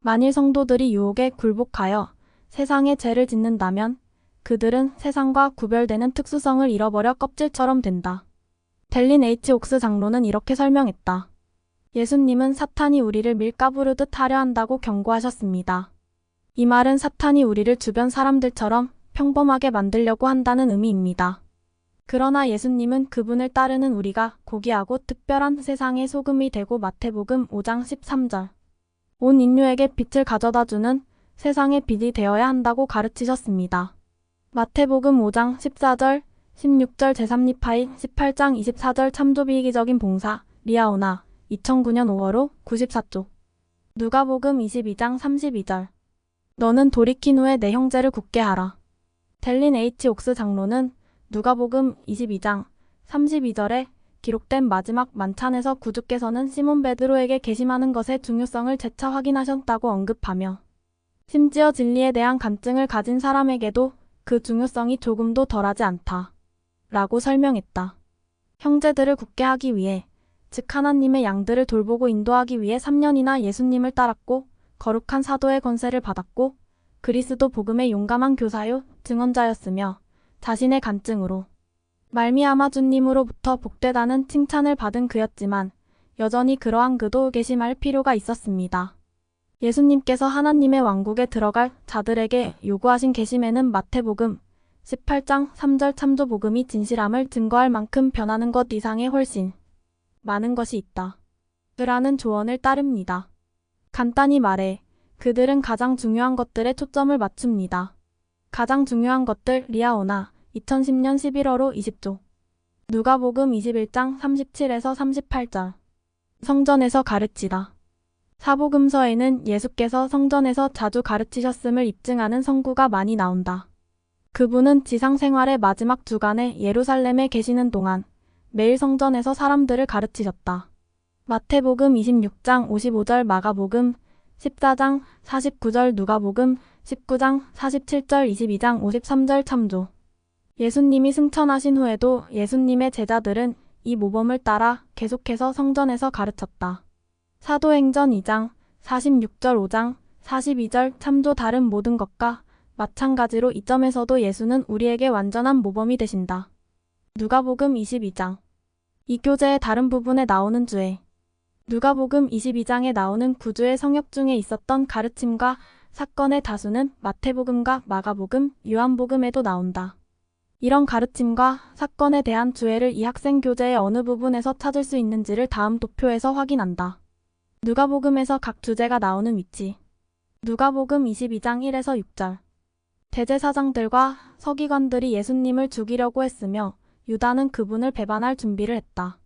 만일 성도들이 유혹에 굴복하여 세상에 죄를 짓는다면 그들은 세상과 구별되는 특수성을 잃어버려 껍질처럼 된다. 델린 H. 옥스 장로는 이렇게 설명했다. 예수님은 사탄이 우리를 밀가부르듯 하려 한다고 경고하셨습니다. 이 말은 사탄이 우리를 주변 사람들처럼 평범하게 만들려고 한다는 의미입니다. 그러나 예수님은 그분을 따르는 우리가 고귀하고 특별한 세상의 소금이 되고 마태복음 5장 13절. 온 인류에게 빛을 가져다주는 세상의 빛이 되어야 한다고 가르치셨습니다. 마태복음 5장 14절, 16절 제3리파인 18장 24절 참조 비이기적인 봉사, 리아오나, 2009년 5월호 94쪽. 누가복음 22장 32절. 너는 돌이킨 후에 내 형제를 굳게 하라. 델린 H. 옥스 장로는 누가복음 22장 32절에 기록된 마지막 만찬에서 구주께서는 시몬 베드로에게 계심하는 것의 중요성을 재차 확인하셨다고 언급하며 심지어 진리에 대한 간증을 가진 사람에게도 그 중요성이 조금도 덜하지 않다. 라고 설명했다. 형제들을 굳게 하기 위해, 즉 하나님의 양들을 돌보고 인도하기 위해 3년이나 예수님을 따랐고 거룩한 사도의 권세를 받았고 그리스도 복음의 용감한 교사요 증언자였으며 자신의 간증으로 말미암아 주님으로부터 복되다는 칭찬을 받은 그였지만 여전히 그러한 그도 계심할 필요가 있었습니다. 예수님께서 하나님의 왕국에 들어갈 자들에게 요구하신 계심에는 마태복음 18장 3절 참조 복음이 진실함을 증거할 만큼 변하는 것 이상의 훨씬 많은 것이 있다. 라는 조언을 따릅니다. 간단히 말해 그들은 가장 중요한 것들에 초점을 맞춥니다. 가장 중요한 것들 리아오나 2010년 11월호 20조. 누가복음 21장 37에서 38절. 성전에서 가르치다. 사복음서에는 예수께서 성전에서 자주 가르치셨음을 입증하는 성구가 많이 나온다. 그분은 지상생활의 마지막 주간에 예루살렘에 계시는 동안 매일 성전에서 사람들을 가르치셨다. 마태복음 26장 55절 마가복음 14장 49절 누가복음 19장 47절 22장 53절 참조. 예수님이 승천하신 후에도 예수님의 제자들은 이 모범을 따라 계속해서 성전에서 가르쳤다. 사도행전 2장 46절 5장 42절 참조 다른 모든 것과 마찬가지로 이 점에서도 예수는 우리에게 완전한 모범이 되신다. 누가복음 22장. 이 교재의 다른 부분에 나오는 주에 누가복음 22장에 나오는 구주의 성역 중에 있었던 가르침과 사건의 다수는 마태복음과 마가복음, 요한복음에도 나온다. 이런 가르침과 사건에 대한 주해를 이 학생 교재의 어느 부분에서 찾을 수 있는지를 다음 도표에서 확인한다. 누가복음에서 각 주제가 나오는 위치. 누가복음 22장 1에서 6절. 대제사장들과 서기관들이 예수님을 죽이려고 했으며 유다는 그분을 배반할 준비를 했다.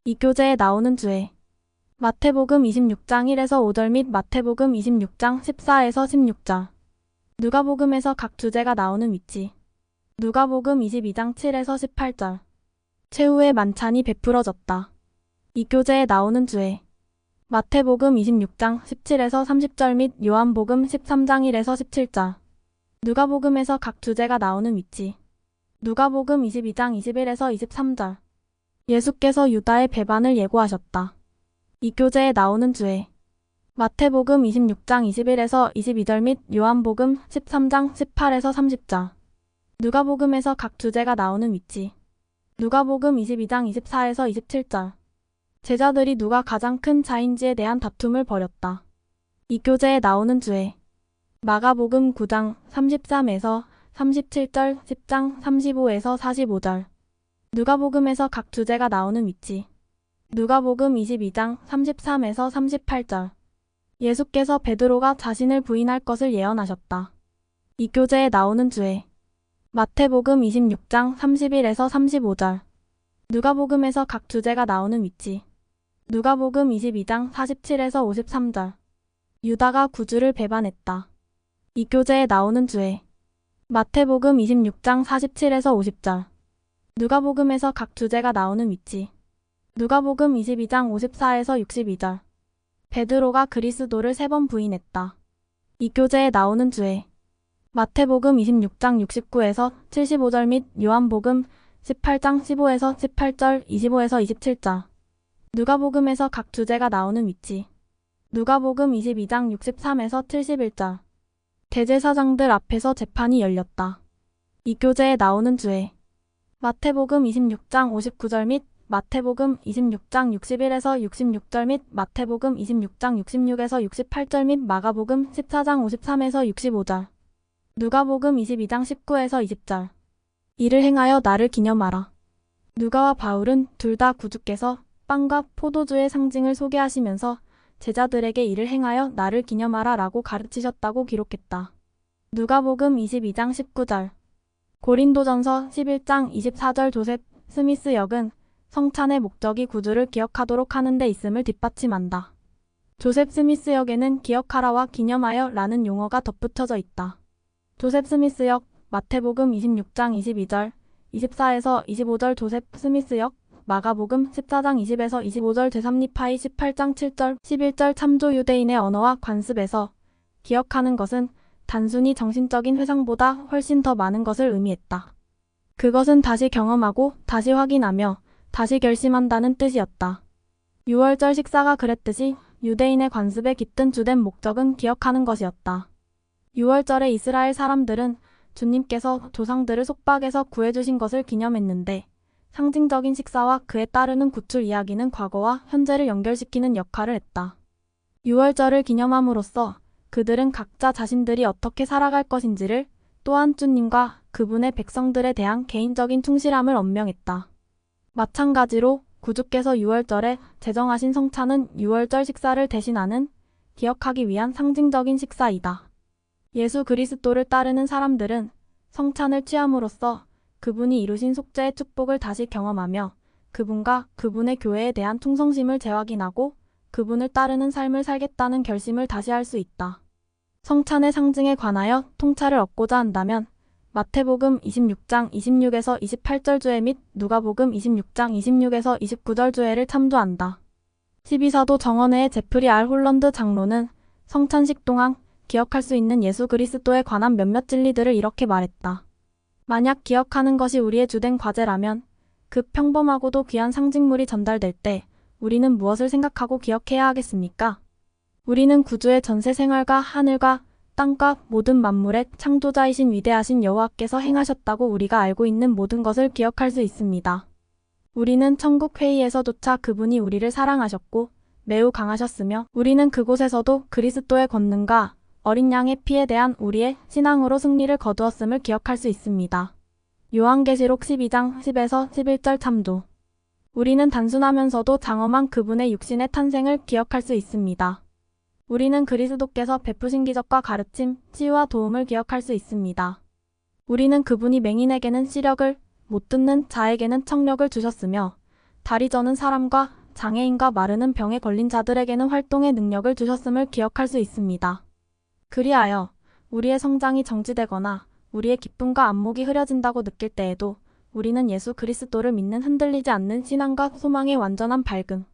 이 교재에 나오는 주해. 마태복음 26장 1에서 5절 및 마태복음 26장 14에서 16절. 누가복음에서 각 주제가 나오는 위치. 누가복음 22장 7에서 18절. 최후의 만찬이 베풀어졌다. 이 교재에 나오는 주해. 마태복음 26장 17에서 30절 및 요한복음 13장 1에서 17절. 누가복음에서 각 주제가 나오는 위치. 누가복음 22장 21에서 23절. 예수께서 유다의 배반을 예고하셨다. 이 교재에 나오는 주에 마태복음 26장 21에서 22절 및 요한복음 13장 18에서 30절. 누가복음에서 각 주제가 나오는 위치. 누가복음 22장 24에서 27절. 제자들이 누가 가장 큰 자인지에 대한 다툼을 벌였다. 이 교재에 나오는 주에 마가복음 9장 33에서 37절, 10장 35에서 45절. 누가복음에서 각 주제가 나오는 위치. 누가복음 22장 33에서 38절. 예수께서 베드로가 자신을 부인할 것을 예언하셨다. 이 교재에 나오는 주에 마태복음 26장 31에서 35절. 누가복음에서 각 주제가 나오는 위치. 누가복음 22장 47에서 53절. 유다가 구주를 배반했다. 이 교재에 나오는 주에 마태복음 26장 47에서 50절. 누가복음에서 각 주제가 나오는 위치. 누가복음 22장 54에서 62절. 베드로가 그리스도를 3번 부인했다. 이 교재에 나오는 주에 마태복음 26장 69에서 75절 및 요한복음 18장 15에서 18절, 25에서 27절. 누가복음에서 각 주제가 나오는 위치. 누가복음 22장 63에서 71절. 대제사장들 앞에서 재판이 열렸다. 이 교재에 나오는 주에 마태복음 26장 59절 및 마태복음 26장 61에서 66절 및 마태복음 26장 66에서 68절 및 마가복음 14장 53에서 65절. 누가복음 22장 19에서 20절. 이를 행하여 나를 기념하라. 누가와 바울은 둘 다 구주께서 빵과 포도주의 상징을 소개하시면서 제자들에게 이를 행하여 나를 기념하라 라고 가르치셨다고 기록했다. 누가복음 22장 19절. 고린도전서 11장 24절. 조셉 스미스 역은 성찬의 목적이 구주를 기억하도록 하는 데 있음을 뒷받침한다. 조셉 스미스 역에는 기억하라와 기념하여 라는 용어가 덧붙여져 있다. 조셉 스미스 역, 마태복음 26장 22절, 24에서 25절. 조셉 스미스 역, 마가복음 14장 20에서 25절. 제3리파이 18장 7절, 11절. 참조 유대인의 언어와 관습에서 기억하는 것은 단순히 정신적인 회상보다 훨씬 더 많은 것을 의미했다. 그것은 다시 경험하고 다시 확인하며 다시 결심한다는 뜻이었다. 유월절 식사가 그랬듯이 유대인의 관습의 깃든 주된 목적은 기억하는 것이었다. 유월절에 이스라엘 사람들은 주님께서 조상들을 속박에서 구해주신 것을 기념했는데 상징적인 식사와 그에 따르는 구출 이야기는 과거와 현재를 연결시키는 역할을 했다. 유월절을 기념함으로써 그들은 각자 자신들이 어떻게 살아갈 것인지를 또한 주님과 그분의 백성들에 대한 개인적인 충실함을 언명했다. 마찬가지로 구주께서 유월절에 제정하신 성찬은 유월절 식사를 대신하는 기억하기 위한 상징적인 식사이다. 예수 그리스도를 따르는 사람들은 성찬을 취함으로써 그분이 이루신 속죄의 축복을 다시 경험하며 그분과 그분의 교회에 대한 충성심을 재확인하고 그분을 따르는 삶을 살겠다는 결심을 다시 할 수 있다. 성찬의 상징에 관하여 통찰을 얻고자 한다면 마태복음 26장 26에서 28절 주에 및 누가복음 26장 26에서 29절 주에를 참조한다. 12사도 정원회의 제프리 R. 홀런드 장로는 성찬식 동안 기억할 수 있는 예수 그리스도에 관한 몇몇 진리들을 이렇게 말했다. 만약 기억하는 것이 우리의 주된 과제라면 그 평범하고도 귀한 상징물이 전달될 때 우리는 무엇을 생각하고 기억해야 하겠습니까? 우리는 구주의 전세 생활과 하늘과 땅과 모든 만물의 창조자이신 위대하신 여호와께서 행하셨다고 우리가 알고 있는 모든 것을 기억할 수 있습니다. 우리는 천국 회의에서조차 그분이 우리를 사랑하셨고 매우 강하셨으며 우리는 그곳에서도 그리스도의 권능과 어린 양의 피에 대한 우리의 신앙으로 승리를 거두었음을 기억할 수 있습니다. 요한계시록 12장 10에서 11절 참조. 우리는 단순하면서도 장엄한 그분의 육신의 탄생을 기억할 수 있습니다. 우리는 그리스도께서 베푸신 기적과 가르침, 치유와 도움을 기억할 수 있습니다. 우리는 그분이 맹인에게는 시력을, 못 듣는 자에게는 청력을 주셨으며 다리 저는 사람과 장애인과 마르는 병에 걸린 자들에게는 활동의 능력을 주셨음을 기억할 수 있습니다. 그리하여 우리의 성장이 정지되거나 우리의 기쁨과 안목이 흐려진다고 느낄 때에도 우리는 예수 그리스도를 믿는 흔들리지 않는 신앙과 소망의 완전한 밝음,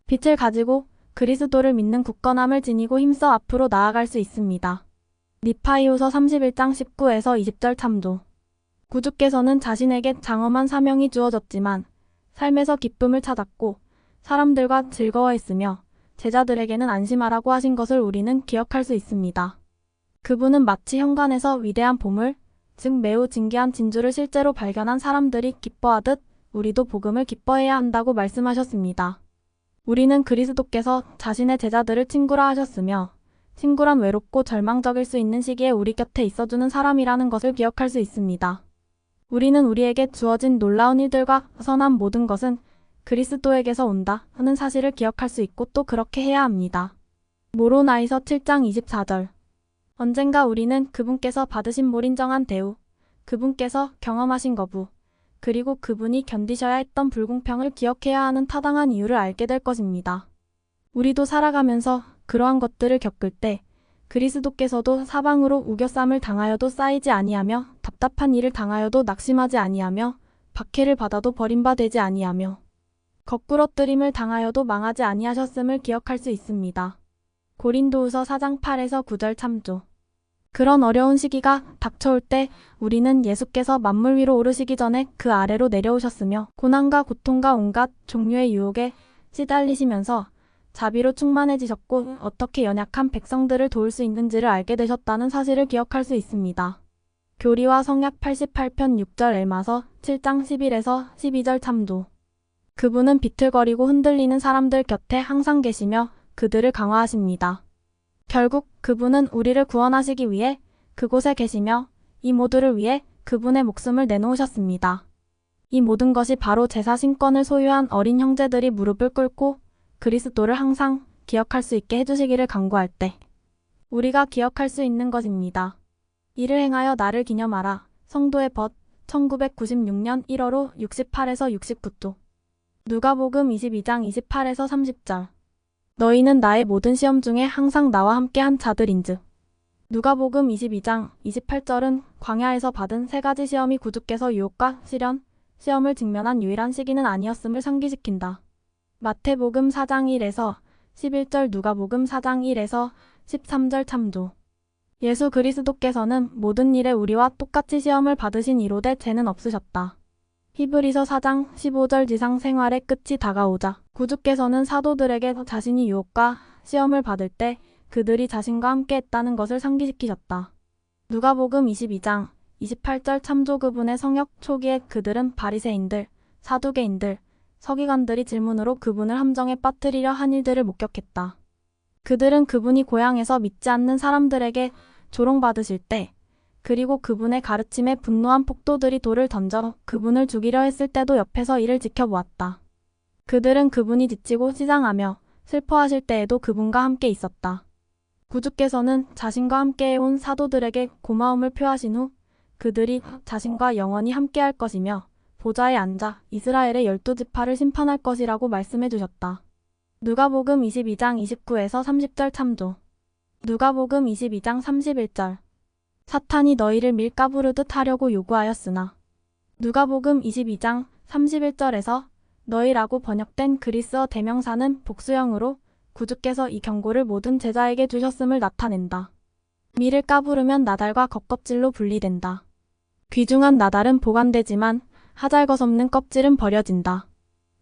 빛을 가지고 그리스도를 믿는 굳건함을 지니고 힘써 앞으로 나아갈 수 있습니다. 니파이후서 31장 19에서 20절 참조. 구주께서는 자신에게 장엄한 사명이 주어졌지만 삶에서 기쁨을 찾았고 사람들과 즐거워했으며 제자들에게는 안심하라고 하신 것을 우리는 기억할 수 있습니다. 그분은 마치 현관에서 위대한 보물, 즉 매우 진귀한 진주를 실제로 발견한 사람들이 기뻐하듯 우리도 복음을 기뻐해야 한다고 말씀하셨습니다. 우리는 그리스도께서 자신의 제자들을 친구라 하셨으며 친구란 외롭고 절망적일 수 있는 시기에 우리 곁에 있어주는 사람이라는 것을 기억할 수 있습니다. 우리는 우리에게 주어진 놀라운 일들과 선한 모든 것은 그리스도에게서 온다 하는 사실을 기억할 수 있고 또 그렇게 해야 합니다. 모로나이서 7장 24절. 언젠가 우리는 그분께서 받으신 몰인정한 대우, 그분께서 경험하신 거부, 그리고 그분이 견디셔야 했던 불공평을 기억해야 하는 타당한 이유를 알게 될 것입니다. 우리도 살아가면서 그러한 것들을 겪을 때 그리스도께서도 사방으로 우겨쌈을 당하여도 쌓이지 아니하며 답답한 일을 당하여도 낙심하지 아니하며 박해를 받아도 버림받지 아니하며 거꾸러뜨림을 당하여도 망하지 아니하셨음을 기억할 수 있습니다. 고린도후서 4장 8에서 9절 참조. 그런 어려운 시기가 닥쳐올 때 우리는 예수께서 만물 위로 오르시기 전에 그 아래로 내려오셨으며 고난과 고통과 온갖 종류의 유혹에 시달리시면서 자비로 충만해지셨고 어떻게 연약한 백성들을 도울 수 있는지를 알게 되셨다는 사실을 기억할 수 있습니다. 교리와 성약 88편 6절 엘마서 7장 11에서 12절 참조. 그분은 비틀거리고 흔들리는 사람들 곁에 항상 계시며 그들을 강화하십니다. 결국 그분은 우리를 구원하시기 위해 그곳에 계시며 이 모두를 위해 그분의 목숨을 내놓으셨습니다. 이 모든 것이 바로 제사 신권을 소유한 어린 형제들이 무릎을 꿇고 그리스도를 항상 기억할 수 있게 해주시기를 간구할 때 우리가 기억할 수 있는 것입니다. 이를 행하여 나를 기념하라. 성도의 벗 1996년 1월호 68에서 69조. 누가복음 22장 28에서 30절. 너희는 나의 모든 시험 중에 항상 나와 함께 한 자들인즉. 누가복음 22장 28절은 광야에서 받은 세 가지 시험이 구주께서 유혹과 시련, 시험을 직면한 유일한 시기는 아니었음을 상기시킨다. 마태복음 4장 1에서 11절, 누가복음 4장 1에서 13절 참조. 예수 그리스도께서는 모든 일에 우리와 똑같이 시험을 받으신 이로되 죄는 없으셨다. 히브리서 4장 15절. 지상 생활의 끝이 다가오자 구주께서는 사도들에게 자신이 유혹과 시험을 받을 때 그들이 자신과 함께 했다는 것을 상기시키셨다. 누가복음 22장 28절 참조. 그분의 성역 초기에 그들은 바리새인들, 사두개인들, 서기관들이 질문으로 그분을 함정에 빠뜨리려 한 일들을 목격했다. 그들은 그분이 고향에서 믿지 않는 사람들에게 조롱받으실 때 그리고 그분의 가르침에 분노한 폭도들이 돌을 던져 그분을 죽이려 했을 때도 옆에서 이를 지켜보았다. 그들은 그분이 지치고 시장하며 슬퍼하실 때에도 그분과 함께 있었다. 구주께서는 자신과 함께 해온 사도들에게 고마움을 표하신 후 그들이 자신과 영원히 함께할 것이며 보좌에 앉아 이스라엘의 12지파를 심판할 것이라고 말씀해 주셨다. 누가복음 22장 29에서 30절 참조. 누가복음 22장 31절. 사탄이 너희를 밀가부르듯 하려고 요구하였으나. 누가복음 22장 31절에서 너희라고 번역된 그리스어 대명사는 복수형으로 구주께서 이 경고를 모든 제자에게 주셨음을 나타낸다. 밀을 까부르면 나달과 겉껍질로 분리된다. 귀중한 나달은 보관되지만 하잘것없는 껍질은 버려진다.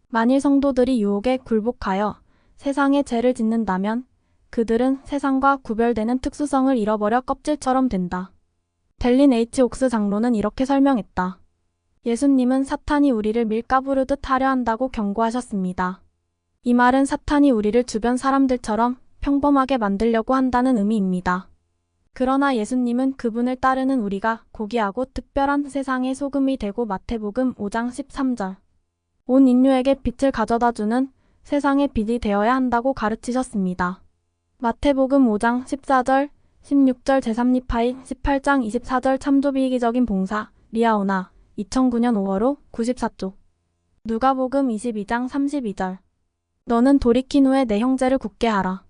만일 성도들이 유혹에 굴복하여 세상에 죄를 짓는다면 그들은 세상과 구별되는 특수성을 잃어버려 껍질처럼 된다. 델린 H. 옥스 장로는 이렇게 설명했다. 예수님은 사탄이 우리를 밀가부르듯 하려 한다고 경고하셨습니다. 이 말은 사탄이 우리를 주변 사람들처럼 평범하게 만들려고 한다는 의미입니다. 그러나 예수님은 그분을 따르는 우리가 고귀하고 특별한 세상의 소금이 되고 마태복음 5장 13절. 온 인류에게 빛을 가져다주는 세상의 빛이 되어야 한다고 가르치셨습니다. 마태복음 5장 14절, 16절 제3리파이 18장 24절 참조. 비이기적인 봉사 리아오나 2009년 5월호 94조. 누가복음 22장 32절. 너는 돌이킨 후에 내 형제를 굳게 하라.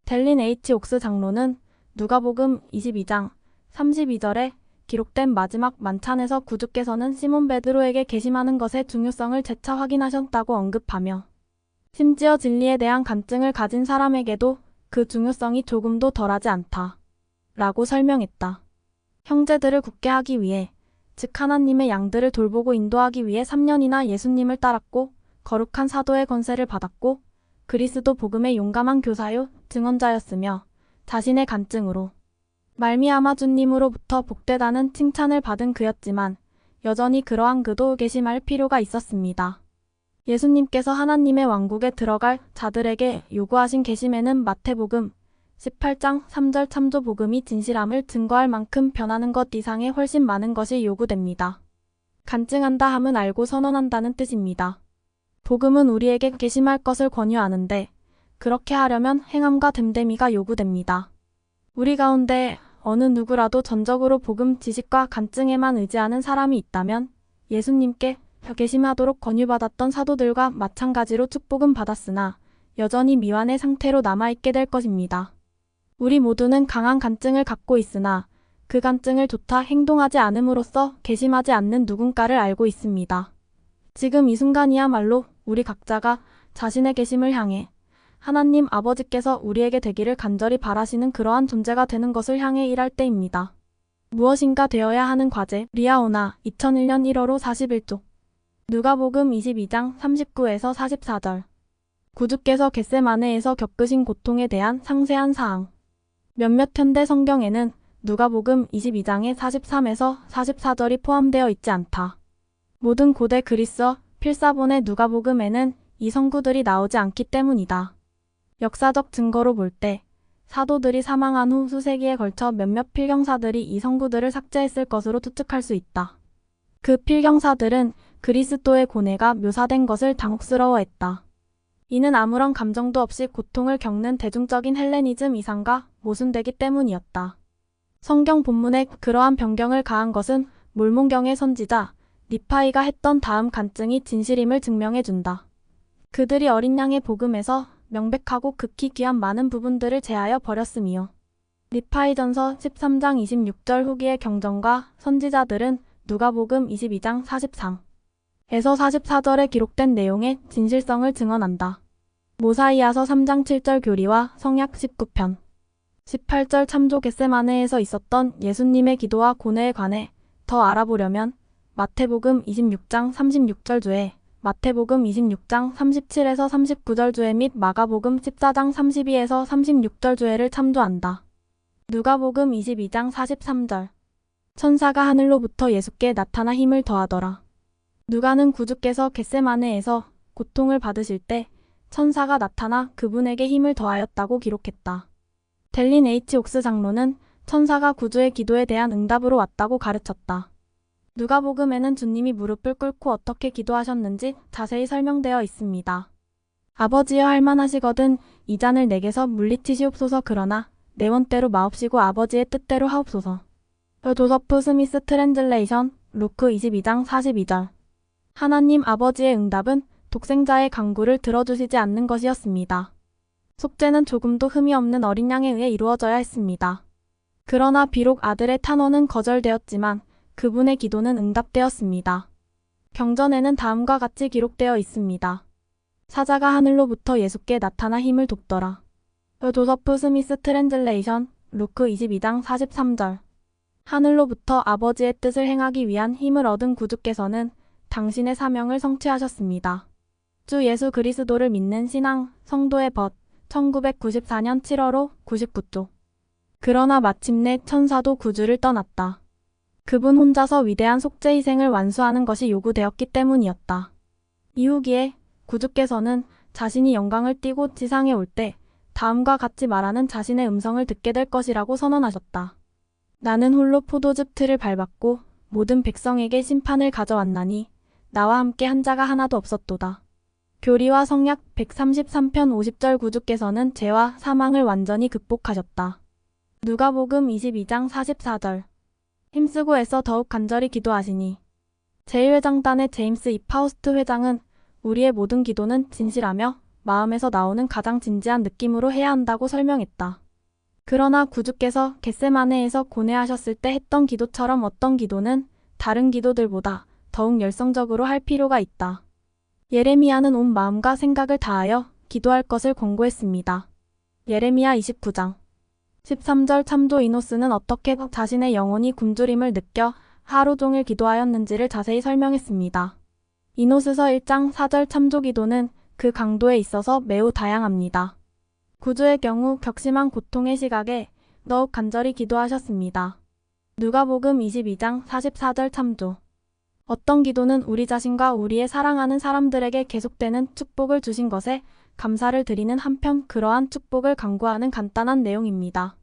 델린 H. 옥스 장로는 누가복음 22장 32절에 기록된 마지막 만찬에서 구주께서는 시몬 베드로에게 계심하는 것의 중요성을 재차 확인하셨다고 언급하며 심지어 진리에 대한 간증을 가진 사람에게도 그 중요성이 조금도 덜하지 않다. 라고 설명했다. 형제들을 굳게 하기 위해 즉 하나님의 양들을 돌보고 인도하기 위해 3년이나 예수님을 따랐고 거룩한 사도의 권세를 받았고 그리스도 복음의 용감한 교사요 증언자였으며 자신의 간증으로 말미암아 주님으로부터 복되다는 칭찬을 받은 그였지만 여전히 그러한 그도 계심할 필요가 있었습니다. 예수님께서 하나님의 왕국에 들어갈 자들에게 요구하신 계심에는 마태복음 18장 3절 참조 복음이 진실함을 증거할 만큼 변하는 것 이상의 훨씬 많은 것이 요구됩니다. 간증한다 함은 알고 선언한다는 뜻입니다. 복음은 우리에게 계심할 것을 권유하는데 그렇게 하려면 행함과 됨됨이가 요구됩니다. 우리 가운데 어느 누구라도 전적으로 복음 지식과 간증에만 의지하는 사람이 있다면 예수님께 계심하도록 권유받았던 사도들과 마찬가지로 축복은 받았으나 여전히 미완의 상태로 남아있게 될 것입니다. 우리 모두는 강한 간증을 갖고 있으나 그 간증을 조차 행동하지 않음으로써 계심하지 않는 누군가를 알고 있습니다. 지금 이 순간이야말로 우리 각자가 자신의 계심을 향해 하나님 아버지께서 우리에게 되기를 간절히 바라시는 그러한 존재가 되는 것을 향해 일할 때입니다. 무엇인가 되어야 하는 과제 리아오나 2001년 1월 41쪽 누가복음 22장 39에서 44절 구주께서 겟세마네에서 겪으신 고통에 대한 상세한 사항 몇몇 현대 성경에는 누가복음 22장의 43에서 44절이 포함되어 있지 않다. 모든 고대 그리스어 필사본의 누가복음에는 이 성구들이 나오지 않기 때문이다. 역사적 증거로 볼 때 사도들이 사망한 후 수세기에 걸쳐 몇몇 필경사들이 이 성구들을 삭제했을 것으로 추측할 수 있다. 그 필경사들은 그리스도의 고뇌가 묘사된 것을 당혹스러워했다. 이는 아무런 감정도 없이 고통을 겪는 대중적인 헬레니즘 이상과 모순되기 때문이었다. 성경 본문에 그러한 변경을 가한 것은 몰몬경의 선지자 니파이가 했던 다음 간증이 진실임을 증명해준다. 그들이 어린 양의 복음에서 명백하고 극히 귀한 많은 부분들을 제하여 버렸으며 니파이전서 13장 26절 후기의 경전과 선지자들은 누가복음 22장 43에서 44절에 기록된 내용의 진실성을 증언한다. 모사이아서 3장 7절 교리와 성약 19편 18절 참조 겟세마네에서 있었던 예수님의 기도와 고뇌에 관해 더 알아보려면 마태복음 26장 36절 주에 마태복음 26장 37에서 39절 주에 및 마가복음 14장 32에서 36절 주에를 참조한다. 누가복음 22장 43절 천사가 하늘로부터 예수께 나타나 힘을 더하더라. 누가는 구주께서 겟세마네에서 고통을 받으실 때 천사가 나타나 그분에게 힘을 더하였다고 기록했다. 델린 H. 옥스 장로는 천사가 구주의 기도에 대한 응답으로 왔다고 가르쳤다. 누가복음에는 주님이 무릎을 꿇고 어떻게 기도하셨는지 자세히 설명되어 있습니다. 아버지여 할만하시거든 이 잔을 내게서 물리치시옵소서 그러나 내 원대로 마옵시고 아버지의 뜻대로 하옵소서. 조서프 스미스 트랜즐레이션 루크 22장 42절 하나님 아버지의 응답은 독생자의 간구를 들어주시지 않는 것이었습니다. 속죄는 조금도 흠이 없는 어린 양에 의해 이루어져야 했습니다. 그러나 비록 아들의 탄원은 거절되었지만 그분의 기도는 응답되었습니다. 경전에는 다음과 같이 기록되어 있습니다. 사자가 하늘로부터 예수께 나타나 힘을 돕더라. 조서프 스미스 트랜즐레이션 루크 22장 43절 하늘로부터 아버지의 뜻을 행하기 위한 힘을 얻은 구주께서는 당신의 사명을 성취하셨습니다. 주 예수 그리스도를 믿는 신앙 성도의 벗 1994년 7월 99쪽 그러나 마침내 천사도 구주를 떠났다. 그분 혼자서 위대한 속죄 희생을 완수하는 것이 요구되었기 때문이었다. 이후기에 구주께서는 자신이 영광을 띠고 지상에 올 때 다음과 같이 말하는 자신의 음성을 듣게 될 것이라고 선언하셨다. 나는 홀로 포도즙 틀을 밟았고 모든 백성에게 심판을 가져왔나니 나와 함께 한 자가 하나도 없었도다. 교리와 성약 133편 50절 구주께서는 죄와 사망을 완전히 극복하셨다. 누가복음 22장 44절 힘쓰고 애써 더욱 간절히 기도하시니 제1회장단의 제임스 이 파우스트 회장은 우리의 모든 기도는 진실하며 마음에서 나오는 가장 진지한 느낌으로 해야 한다고 설명했다. 그러나 구주께서 겟세마네에서 고뇌하셨을 때 했던 기도처럼 어떤 기도는 다른 기도들보다 더욱 열성적으로 할 필요가 있다. 예레미야는 온 마음과 생각을 다하여 기도할 것을 권고했습니다. 예레미야 29장 13절 참조 이노스는 어떻게 자신의 영혼이 굶주림을 느껴 하루 종일 기도하였는지를 자세히 설명했습니다. 이노스서 1장 4절 참조 기도는 그 강도에 있어서 매우 다양합니다. 구주의 경우 격심한 고통의 시각에 더욱 간절히 기도하셨습니다. 누가복음 22장 44절 참조. 어떤 기도는 우리 자신과 우리의 사랑하는 사람들에게 계속되는 축복을 주신 것에 감사를 드리는 한편 그러한 축복을 간구하는 간단한 내용입니다.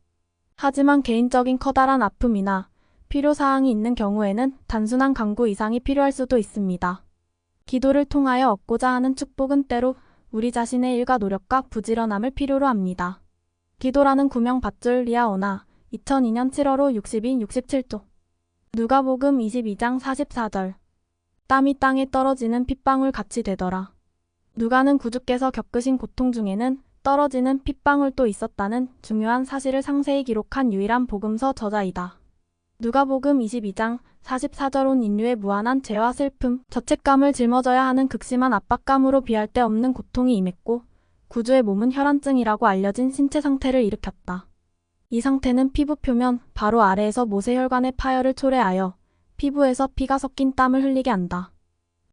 하지만 개인적인 커다란 아픔이나 필요사항이 있는 경우에는 단순한 간구 이상이 필요할 수도 있습니다. 기도를 통하여 얻고자 하는 축복은 때로 우리 자신의 일과 노력과 부지런함을 필요로 합니다. 기도라는 구명 밧줄 리아오나 2002년 7월 5 62, 67조. 누가복음 22장 44절. 땀이 땅에 떨어지는 핏방울 같이 되더라. 누가는 구주께서 겪으신 고통 중에는 떨어지는 핏방울도 있었다는 중요한 사실을 상세히 기록한 유일한 복음서 저자이다. 누가복음 22장 44절 온 인류의 무한한 죄와 슬픔, 죄책감을 짊어져야 하는 극심한 압박감으로 비할 데 없는 고통이 임했고 구주의 몸은 혈안증이라고 알려진 신체 상태를 일으켰다. 이 상태는 피부 표면 바로 아래에서 모세혈관의 파열을 초래하여 피부에서 피가 섞인 땀을 흘리게 한다.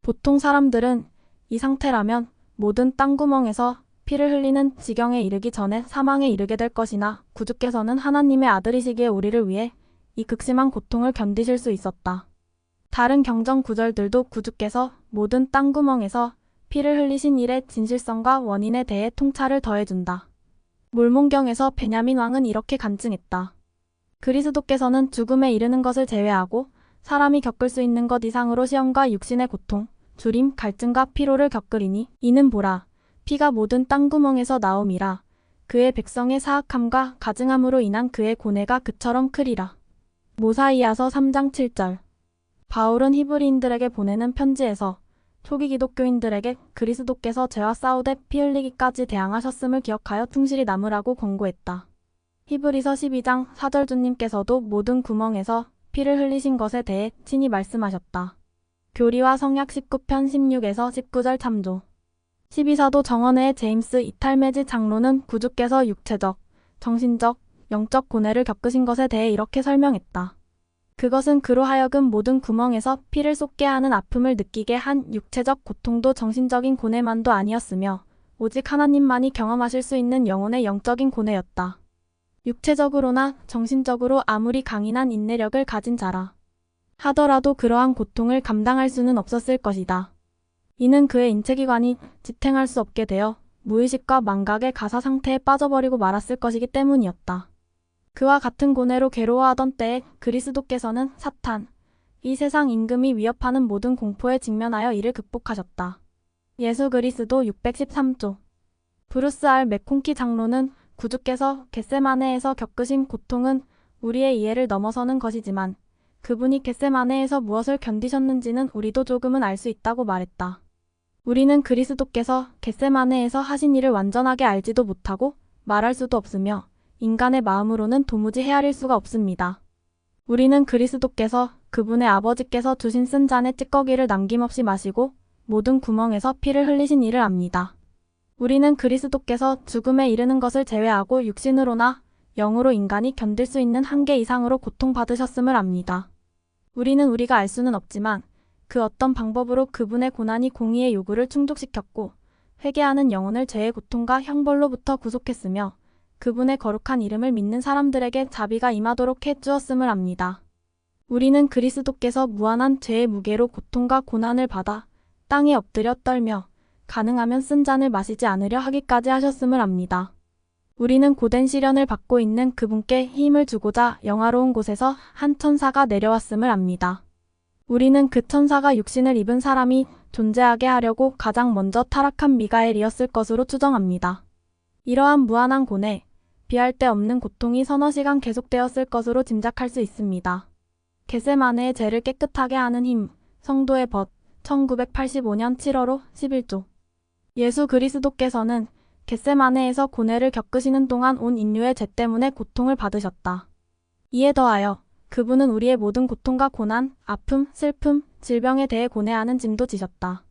보통 사람들은 이 상태라면 모든 땀구멍에서 피를 흘리는 지경에 이르기 전에 사망에 이르게 될 것이나 구주께서는 하나님의 아들이시기에 우리를 위해 이 극심한 고통을 견디실 수 있었다. 다른 경전 구절들도 구주께서 모든 땀구멍에서 피를 흘리신 일의 진실성과 원인에 대해 통찰을 더해준다. 몰몬경에서 베냐민 왕은 이렇게 간증했다. 그리스도께서는 죽음에 이르는 것을 제외하고 사람이 겪을 수 있는 것 이상으로 시험과 육신의 고통, 주림, 갈증과 피로를 겪으리니 이는 보라, 피가 모든 땀구멍에서 나옴이라. 그의 백성의 사악함과 가증함으로 인한 그의 고뇌가 그처럼 크리라. 모사이아서 3장 7절. 바울은 히브리인들에게 보내는 편지에서 초기 기독교인들에게 그리스도께서 죄와 싸우되 피 흘리기까지 대항하셨음을 기억하여 충실히 남으라고 권고했다. 히브리서 12장 4절. 주님께서도 모든 구멍에서 피를 흘리신 것에 대해 친히 말씀하셨다. 교리와 성약 19편 16에서 19절 참조. 12사도 정원회의 제임스 이탈메지 장로는 구주께서 육체적, 정신적, 영적 고뇌를 겪으신 것에 대해 이렇게 설명했다. 그것은 그로 하여금 모든 구멍에서 피를 쏟게 하는 아픔을 느끼게 한 육체적 고통도 정신적인 고뇌만도 아니었으며 오직 하나님만이 경험하실 수 있는 영혼의 영적인 고뇌였다. 육체적으로나 정신적으로 아무리 강인한 인내력을 가진 자라 하더라도 그러한 고통을 감당할 수는 없었을 것이다. 이는 그의 인체기관이 지탱할 수 없게 되어 무의식과 망각의 가사 상태에 빠져버리고 말았을 것이기 때문이었다. 그와 같은 고뇌로 괴로워하던 때에 그리스도께서는 사탄, 이 세상 임금이 위협하는 모든 공포에 직면하여 이를 극복하셨다. 예수 그리스도 613조. 브루스 R. 맥콘키 장로는 구주께서 겟세마네에서 겪으신 고통은 우리의 이해를 넘어서는 것이지만 그분이 겟세마네에서 무엇을 견디셨는지는 우리도 조금은 알 수 있다고 말했다. 우리는 그리스도께서 겟세마네에서 하신 일을 완전하게 알지도 못하고 말할 수도 없으며 인간의 마음으로는 도무지 헤아릴 수가 없습니다. 우리는 그리스도께서 그분의 아버지께서 주신 쓴 잔의 찌꺼기를 남김없이 마시고 모든 구멍에서 피를 흘리신 일을 압니다. 우리는 그리스도께서 죽음에 이르는 것을 제외하고 육신으로나 영으로 인간이 견딜 수 있는 한계 이상으로 고통받으셨음을 압니다. 우리는 우리가 알 수는 없지만 그 어떤 방법으로 그분의 고난이 공의의 요구를 충족시켰고 회개하는 영혼을 죄의 고통과 형벌로부터 구속했으며 그분의 거룩한 이름을 믿는 사람들에게 자비가 임하도록 해주었음을 압니다. 우리는 그리스도께서 무한한 죄의 무게로 고통과 고난을 받아 땅에 엎드려 떨며 가능하면 쓴 잔을 마시지 않으려 하기까지 하셨음을 압니다. 우리는 고된 시련을 받고 있는 그분께 힘을 주고자 영화로운 곳에서 한 천사가 내려왔음을 압니다. 우리는 그 천사가 육신을 입은 사람이 존재하게 하려고 가장 먼저 타락한 미가엘이었을 것으로 추정합니다. 이러한 무한한 고뇌, 비할 데 없는 고통이 서너 시간 계속되었을 것으로 짐작할 수 있습니다. 겟세마네의 죄를 깨끗하게 하는 힘, 성도의 벗, 1985년 7월 5, 11조. 예수 그리스도께서는 겟세마네에서 고뇌를 겪으시는 동안 온 인류의 죄 때문에 고통을 받으셨다. 이에 더하여 그분은 우리의 모든 고통과 고난, 아픔, 슬픔, 질병에 대해 고뇌하는 짐도 지셨다.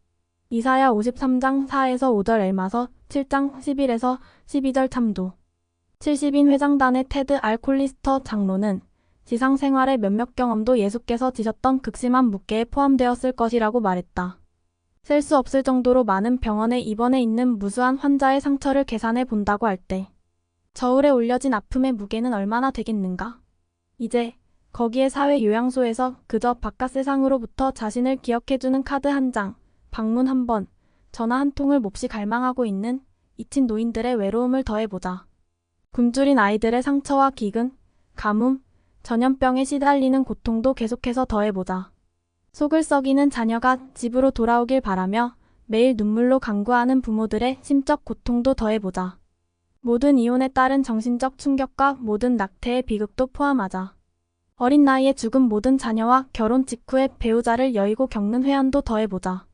이사야 53장 4에서 5절 엘마서 7장 11에서 12절 참조. 70인 회장단의 테드 R. 콜리스터 장로는 지상 생활의 몇몇 경험도 예수께서 지셨던 극심한 묵계에 포함되었을 것이라고 말했다. 셀 수 없을 정도로 많은 병원에 입원해 있는 무수한 환자의 상처를 계산해 본다고 할 때 저울에 올려진 아픔의 무게는 얼마나 되겠는가? 이제 거기에 사회 요양소에서 그저 바깥 세상으로부터 자신을 기억해주는 카드 한 장, 방문 한 번, 전화 한 통을 몹시 갈망하고 있는 잊힌 노인들의 외로움을 더해보자. 굶주린 아이들의 상처와 기근, 가뭄, 전염병에 시달리는 고통도 계속해서 더해보자. 속을 썩이는 자녀가 집으로 돌아오길 바라며 매일 눈물로 간구하는 부모들의 심적 고통도 더해보자. 모든 이혼에 따른 정신적 충격과 모든 낙태의 비극도 포함하자. 어린 나이에 죽은 모든 자녀와 결혼 직후에 배우자를 여의고 겪는 회한도 더해보자.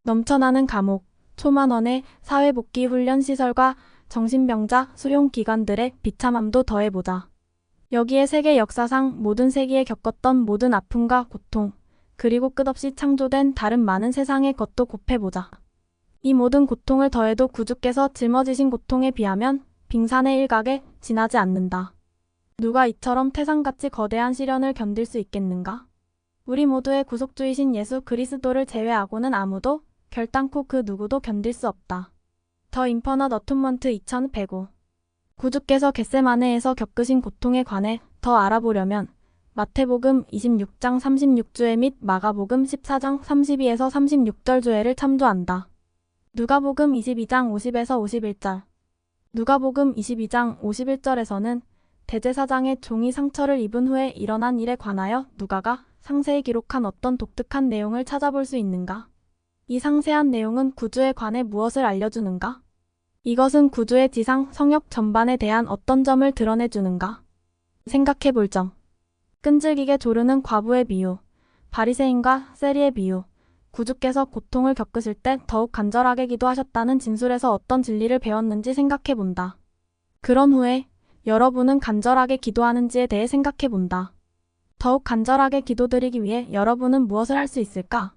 넘쳐나는 감옥, 초만원의 사회복귀 훈련 시설과 정신병자 수용기관들의 비참함도 더해보자. 여기에 세계 역사상 모든 세기에 겪었던 모든 아픔과 고통, 그리고 끝없이 창조된 다른 많은 세상의 것도 곱해보자. 이 모든 고통을 더해도 구주께서 짊어지신 고통에 비하면 빙산의 일각에 지나지 않는다. 누가 이처럼 태산같이 거대한 시련을 견딜 수 있겠는가? 우리 모두의 구속주이신 예수 그리스도를 제외하고는 아무도 결단코 그 누구도 견딜 수 없다. 더 인퍼넌트 어톤먼트 2105 구주께서 겟세마네에서 겪으신 고통에 관해 더 알아보려면 마태복음 26장 36주에 및 마가복음 14장 32에서 36절 주에를 참조한다. 누가복음 22장 50에서 51절 누가복음 22장 51절에서는 대제사장의 종이 상처를 입은 후에 일어난 일에 관하여 누가가 상세히 기록한 어떤 독특한 내용을 찾아볼 수 있는가? 이 상세한 내용은 구주에 관해 무엇을 알려주는가? 이것은 구주의 지상 성역 전반에 대한 어떤 점을 드러내주는가? 생각해볼 점. 끈질기게 조르는 과부의 비유, 바리새인과 세리의 비유, 구주께서 고통을 겪으실 때 더욱 간절하게 기도하셨다는 진술에서 어떤 진리를 배웠는지 생각해본다. 그런 후에 여러분은 간절하게 기도하는지에 대해 생각해본다. 더욱 간절하게 기도드리기 위해 여러분은 무엇을 할 수 있을까?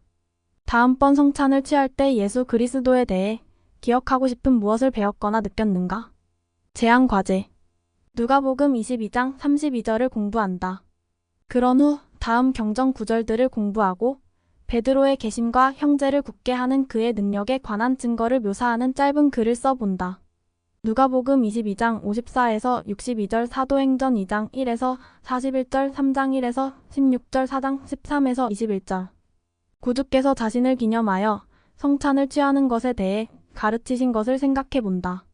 다음번 성찬을 취할 때 예수 그리스도에 대해 기억하고 싶은 무엇을 배웠거나 느꼈는가? 제안 과제. 누가복음 22장 32절을 공부한다. 그런 후 다음 경전 구절들을 공부하고 베드로의 계심과 형제를 굳게 하는 그의 능력에 관한 증거를 묘사하는 짧은 글을 써본다. 누가복음 22장 54에서 62절 사도행전 2장 1에서 41절 3장 1에서 16절 4장 13에서 21절 구주께서 자신을 기념하여 성찬을 취하는 것에 대해 가르치신 것을 생각해본다.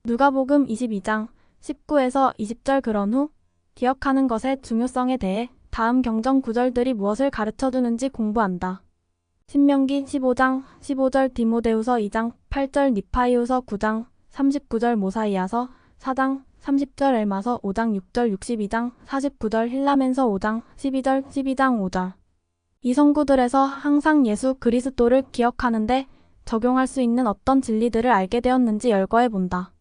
누가복음 22장 19에서 20절 그런 후 기억하는 것의 중요성에 대해 다음 경전 구절들이 무엇을 가르쳐주는지 공부한다. 신명기 15장 15절 디모데후서 2장 8절 니파이후서 9장 39절 모사이아서 4장 30절 엘마서 5장 6절 62장 49절 힐라멘서 5장 12절 12장 5절 이 성구들에서 항상 예수 그리스도를 기억하는데 적용할 수 있는 어떤 진리들을 알게 되었는지 열거해본다.